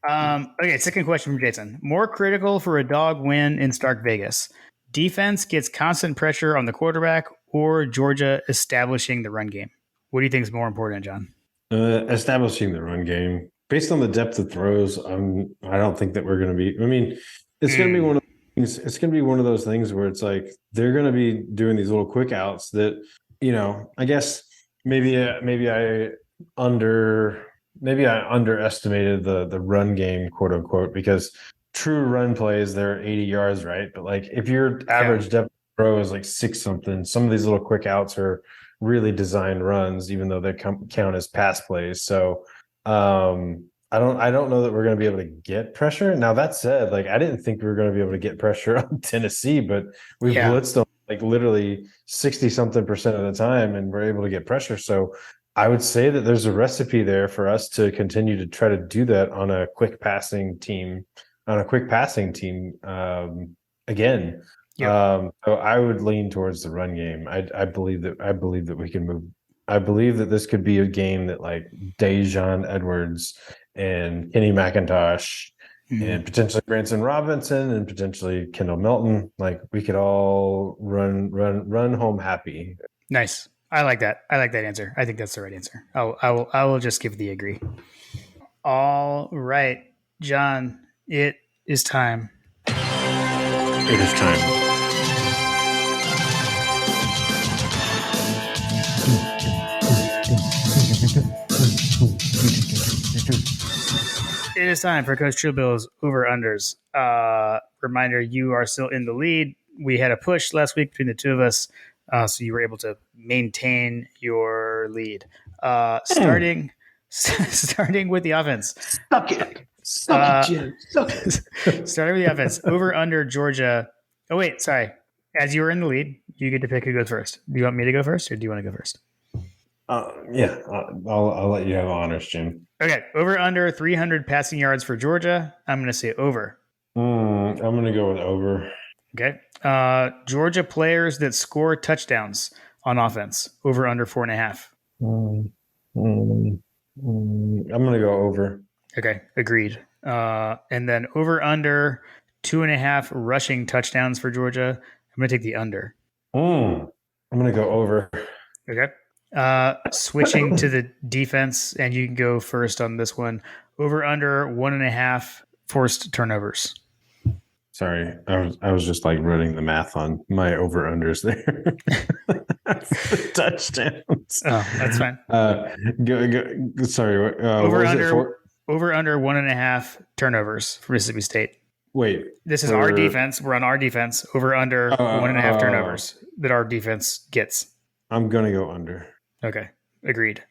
Okay, second question from Jason. More critical for a dog win in Stark Vegas. Defense gets constant pressure on the quarterback or Georgia establishing the run game? What do you think is more important, John? Establishing the run game. Based on the depth of throws, I don't think that we're going to be. I mean, it's going to be one of things. It's going to be one of those things where it's like they're going to be doing these little quick outs that, I guess maybe I underestimated the run game, quote unquote, because true run plays, they're 80 yards, right? But like if your average depth throw is like 6 something, some of these little quick outs are really designed runs, even though they count as pass plays. So I don't know that we're going to be able to get pressure. Now that said, like I didn't think we were going to be able to get pressure on Tennessee, but we blitzed them like literally 60 something percent of the time, and we're able to get pressure. So I would say that there's a recipe there for us to continue to try to do that on a quick passing team. Again. Yep. So I would lean towards the run game. I believe that we can move. I believe that this could be a game that like Dejon Edwards and Kenny McIntosh and potentially Branson Robinson and potentially Kendall Milton, like we could all run home happy. Nice. I like that. I like that answer. I think that's the right answer. I will just give the agree. All right, John, it is time. It is time. It is time for Coach Truebill's over-unders. Reminder, you are still in the lead. We had a push last week between the two of us, so you were able to maintain your lead. Starting with the offense. Suck it, Jim. Suck it. Starting with the offense. Over-under Georgia. Oh, wait, sorry. As you were in the lead, you get to pick who goes first. Do you want me to go first, or do you want to go first? Yeah, I'll let you have honors, Jim. Okay, over under 300 passing yards for Georgia. I'm going to say over. I'm going to go with over. Okay. Georgia players that score touchdowns on offense. Over under 4.5. I'm going to go over. Okay, agreed. And then over under 2.5 rushing touchdowns for Georgia. I'm going to take the under. I'm going to go over. Okay. Switching to the defense, and you can go first on this one. Over under 1.5 forced turnovers. Sorry, I was just like running the math on my over unders there. Touchdowns. Oh, that's fine. Go. Sorry. Over under 1.5 turnovers for Mississippi State. Wait, this is our defense. We're on our defense. Over under 1.5 turnovers that our defense gets. I'm gonna go under. Okay, agreed.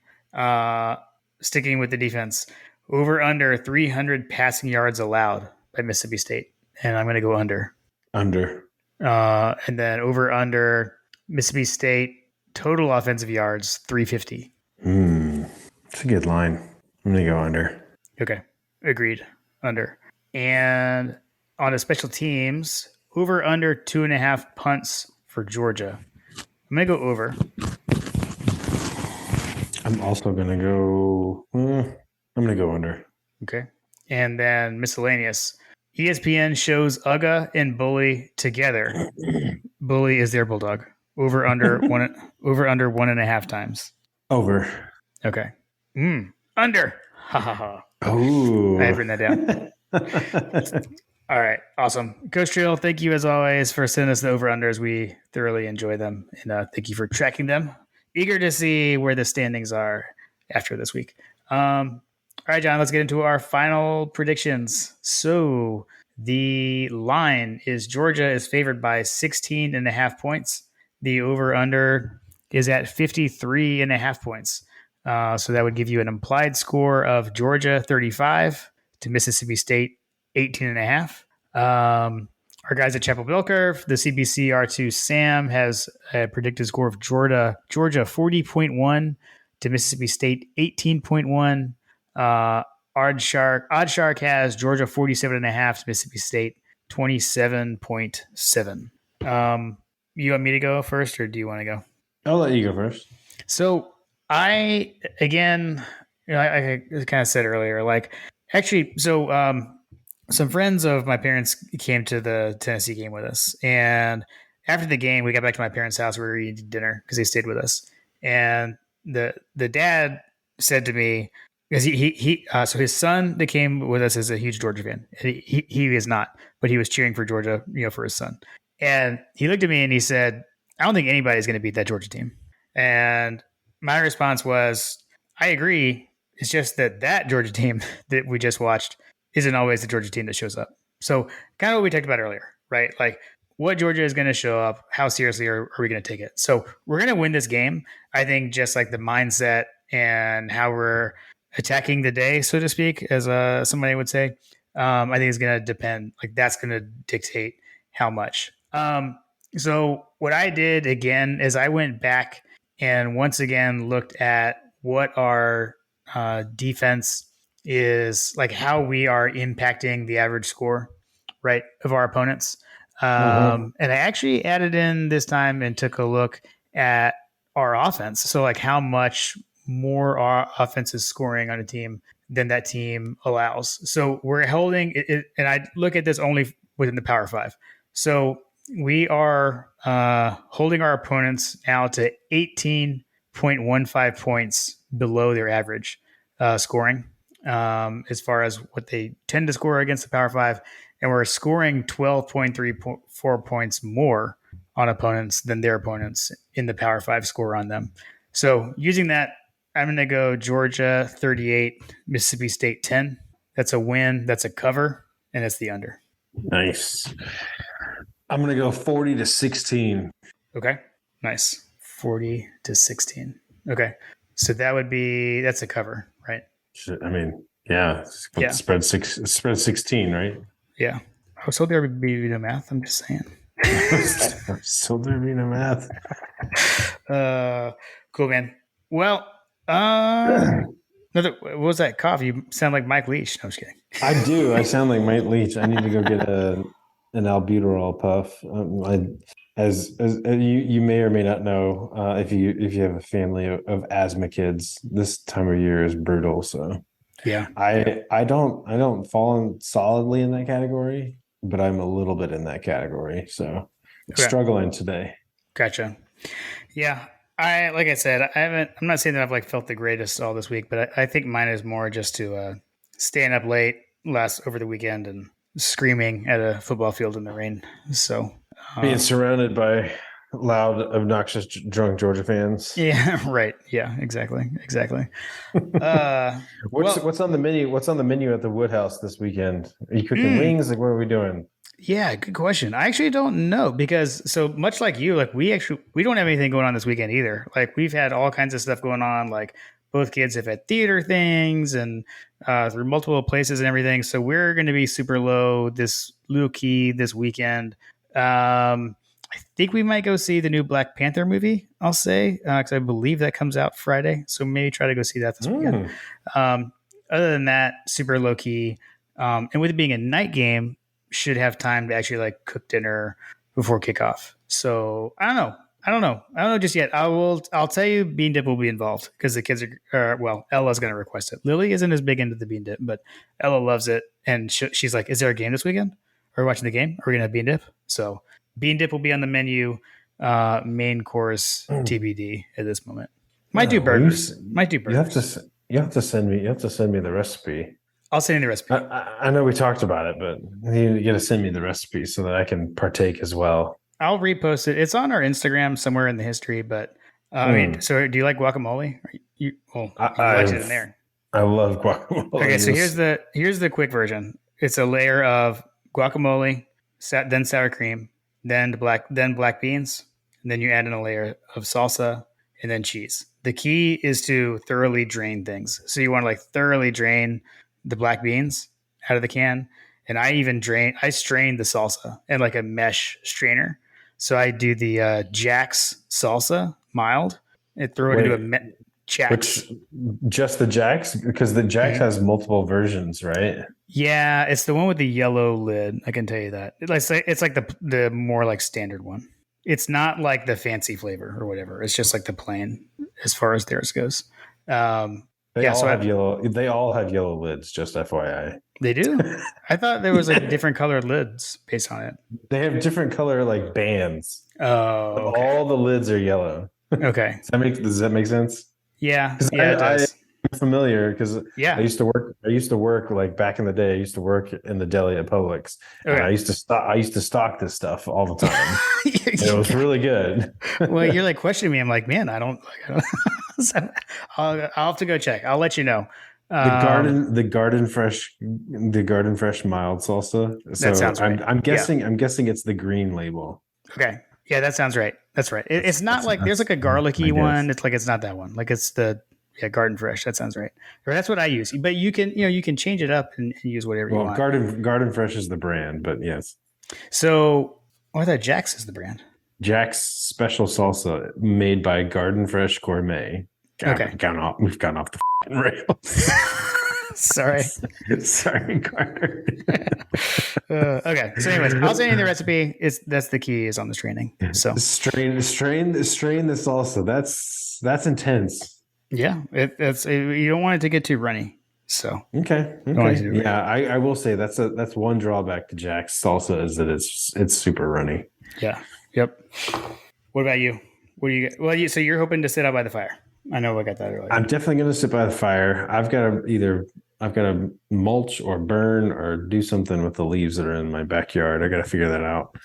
Sticking with the defense, over under 300 passing yards allowed by Mississippi State, and I'm going to go under. Under. And then over under Mississippi State total offensive yards 350. It's a good line. I'm going to go under. Okay, Agreed. Under. And on the special teams, over under 2.5 punts for Georgia. I'm going to go over. I'm also gonna go. I'm gonna go under. Okay. And then miscellaneous. ESPN shows Uga and Bully together. Bully is their bulldog. Over under 1.5 times. Over. Okay. Under. Ha ha ha. Oh, I have written that down. All right. Awesome. Coach Trill, thank you as always for sending us the over-unders. We thoroughly enjoy them. And thank you for tracking them. Eager to see where the standings are after this week. All right, John, let's get into our final predictions. So the line is Georgia is favored by 16.5 points. The over-under is at 53.5 points. So that would give you an implied score of Georgia 35 to Mississippi State 18.5. Our guys at Chapel Bell Curve, the CBC R2 Sam has a predicted score of Georgia 40.1 to Mississippi State 18.1. Odd Shark has Georgia 47.5 to Mississippi State 27.7. You want me to go first, or do you want to go? I'll let you go first. So I kind of said earlier, like actually, so some friends of my parents came to the Tennessee game with us, and after the game, we got back to my parents' house. We were eating dinner because they stayed with us, and the dad said to me, because so his son that came with us is a huge Georgia fan. He is not, but he was cheering for Georgia, for his son. And he looked at me and he said, "I don't think anybody's going to beat that Georgia team." And my response was, "I agree. It's just that Georgia team that we just watched isn't always the Georgia team that shows up." So kind of what we talked about earlier, right? Like what Georgia is going to show up, how seriously are we going to take it? So we're going to win this game. I think just like the mindset and how we're attacking the day, so to speak, as somebody would say, I think it's going to depend. Like that's going to dictate how much. So what I did again is I went back and once again looked at what our defense is, like how we are impacting the average score, right, of our opponents. And I actually added in this time and took a look at our offense. So like how much more our offense is scoring on a team than that team allows. So we're holding it, and I look at this only within the Power Five. So we are holding our opponents now to 18.15 points below their average scoring as far as what they tend to score against the Power Five. And we're scoring 12.34 points more on opponents than their opponents in the Power Five score on them. So using that, I'm going to go Georgia 38, Mississippi State 10. That's a win. That's a cover. And it's the under. Nice. I'm going to go 40-16. Okay. Nice. 40-16. Okay. So that's a cover, right? I mean, yeah. Spread 16, right? Yeah. I was told there would be no math. I'm just saying. Still there be no math. Cool, man. Well, what was that cough? You sound like Mike Leach. No, I'm just kidding. I do. I sound like Mike Leach. I need to go get an albuterol puff. As you may or may not know, if you have a family of asthma kids, this time of year is brutal. So yeah, I don't fall solidly in that category, but I'm a little bit in that category. So struggling today. Gotcha. Yeah. Like I said, I'm not saying that I've felt the greatest all this week, but I think mine is more just to staying up late over the weekend and screaming at a football field in the rain. So being surrounded by loud, obnoxious, drunk Georgia fans. Yeah, right. Yeah, exactly. What's on the menu? What's on the menu at the Woodhouse this weekend? Are you cooking wings? Like, what are we doing? Yeah, good question. I actually don't know because so much like you, we don't have anything going on this weekend either. Like we've had all kinds of stuff going on. Like both kids have had theater things and through multiple places and everything. So we're going to be super low this weekend. I think we might go see the new Black Panther movie. I'll say because I believe that comes out Friday. So maybe try to go see that this weekend. other than that, super low key. And with it being a night game, should have time to actually like cook dinner before kickoff. So I don't know just yet. I'll tell you, bean dip will be involved because the kids are well, Ella's going to request it. Lily isn't as big into the bean dip, but Ella loves it. And she's like, is there a game this weekend? Are we watching the game? Are we going to have bean dip? So bean dip will be on the menu. Main course TBD at this moment. Might do burgers. Might do burgers. You have to send me the recipe. I'll send you the recipe. I know we talked about it, but you got to send me the recipe so that I can partake as well. I'll repost it. It's on our Instagram somewhere in the history, but I mean, so do you like guacamole? You watch it in there. I love guacamole. Okay, so here's the quick version. It's a layer of guacamole, then sour cream, then black beans, and then you add in a layer of salsa and then cheese. The key is to thoroughly drain things. So you want to like thoroughly drain the black beans out of the can. And I strain the salsa in like a mesh strainer. So I do the Jack's salsa mild and throw it into a Jack's. Just the Jack's? Because the Jack's has multiple versions, right? Yeah, it's the one with the yellow lid. I can tell you that. It's like the more like standard one. It's not like the fancy flavor or whatever. It's just like the plain as far as theirs goes. They all have yellow lids, just FYI. They do? I thought there was like different colored lids based on it. They have different color like bands. Oh, okay. All the lids are yellow. Okay. Does that make sense? Yeah. Yeah, it does. I'm familiar because I used to work like back in the day. I used to work in the deli at Publix. Okay. And I used to stock this stuff all the time. It was really good. Well, you're like questioning me. I'm like, man, I don't so I'll have to go check. I'll let you know. The garden fresh mild salsa. So that sounds right. I'm guessing it's the green label. Okay. Yeah, that sounds right. That's right. It's not like there's like a garlicky one. It's not that one. Like it's the garden fresh. That sounds right. Or that's what I use. But you can change it up and use whatever you want. Garden fresh is the brand, but yes. So I thought Jack's is the brand. Jack's special salsa made by Garden Fresh Gourmet. We've gone off the rails. Sorry, Carter. Okay. So, anyways, I'll send you the recipe. That's the key is on the straining. So strain the salsa. That's intense. Yeah, you don't want it to get too runny. So okay. Yeah, I will say that's one drawback to Jack's salsa is that it's super runny. Yeah. Yep. What about you? What do you get? Well, so you're hoping to sit out by the fire. I know I got that earlier. I'm definitely going to sit by the fire. I've got to mulch or burn or do something with the leaves that are in my backyard. I got to figure that out.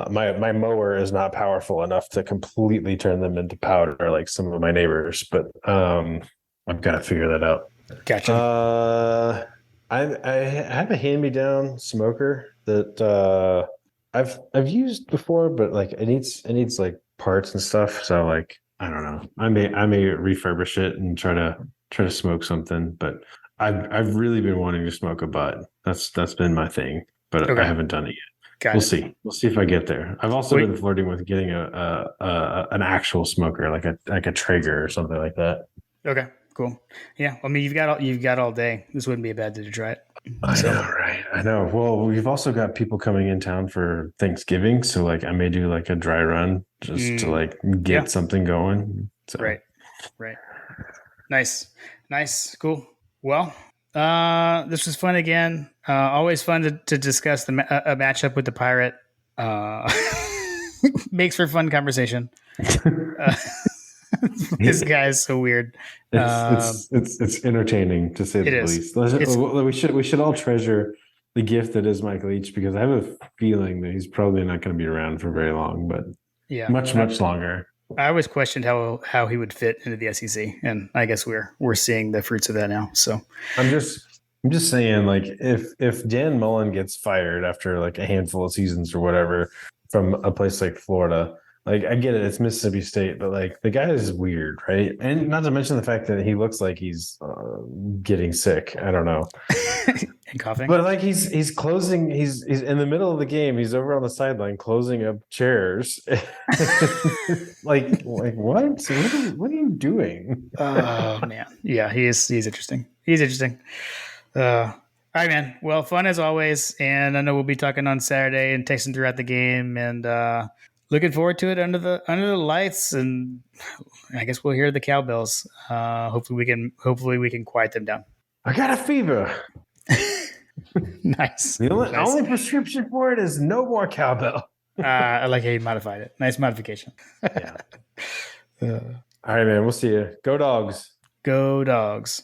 My mower is not powerful enough to completely turn them into powder like some of my neighbors, but I've got to figure that out. Gotcha. I have a hand-me-down smoker that I've used before, but like it needs like parts and stuff. So like I don't know. I may refurbish it and try to smoke something. But I've really been wanting to smoke a bud. That's been my thing, but I haven't done it yet. We'll see. We'll see if I get there. I've also been flirting with getting an actual smoker, like a Traeger or something like that. Okay. Cool. Yeah. I mean, you've got all day. This wouldn't be a bad day to try it. I know, right? I know. Well, we've also got people coming in town for Thanksgiving, so like I may do like a dry run just to like get something going. So. Right. Nice. Cool. Well, this was fun again. Always fun to discuss a matchup with the Pirate. Makes for fun conversation. This guy is so weird. It's entertaining to say the least. We should all treasure the gift that is Mike Leach because I have a feeling that he's probably not going to be around for very long, but much longer. I always questioned how he would fit into the SEC, and I guess we're seeing the fruits of that now. So I'm just saying, like if Dan Mullen gets fired after like a handful of seasons or whatever from a place like Florida. Like, I get it, it's Mississippi State, but like the guy is weird, right? And not to mention the fact that he looks like he's getting sick. I don't know. And coughing. But like he's closing, he's in the middle of the game, he's over on the sideline closing up chairs. like what? What are you doing? Oh man. Yeah, he's interesting. He's interesting. All right, man. Well, fun as always, and I know we'll be talking on Saturday and texting throughout the game, and looking forward to it under the lights. And I guess we'll hear the cowbells. Hopefully we can quiet them down. I got a fever. Nice. The only, Nice. only prescription for it is no more cowbell. I like how you modified it. Nice modification. Yeah. All right, man. We'll see you. Go Dogs. Go Dogs.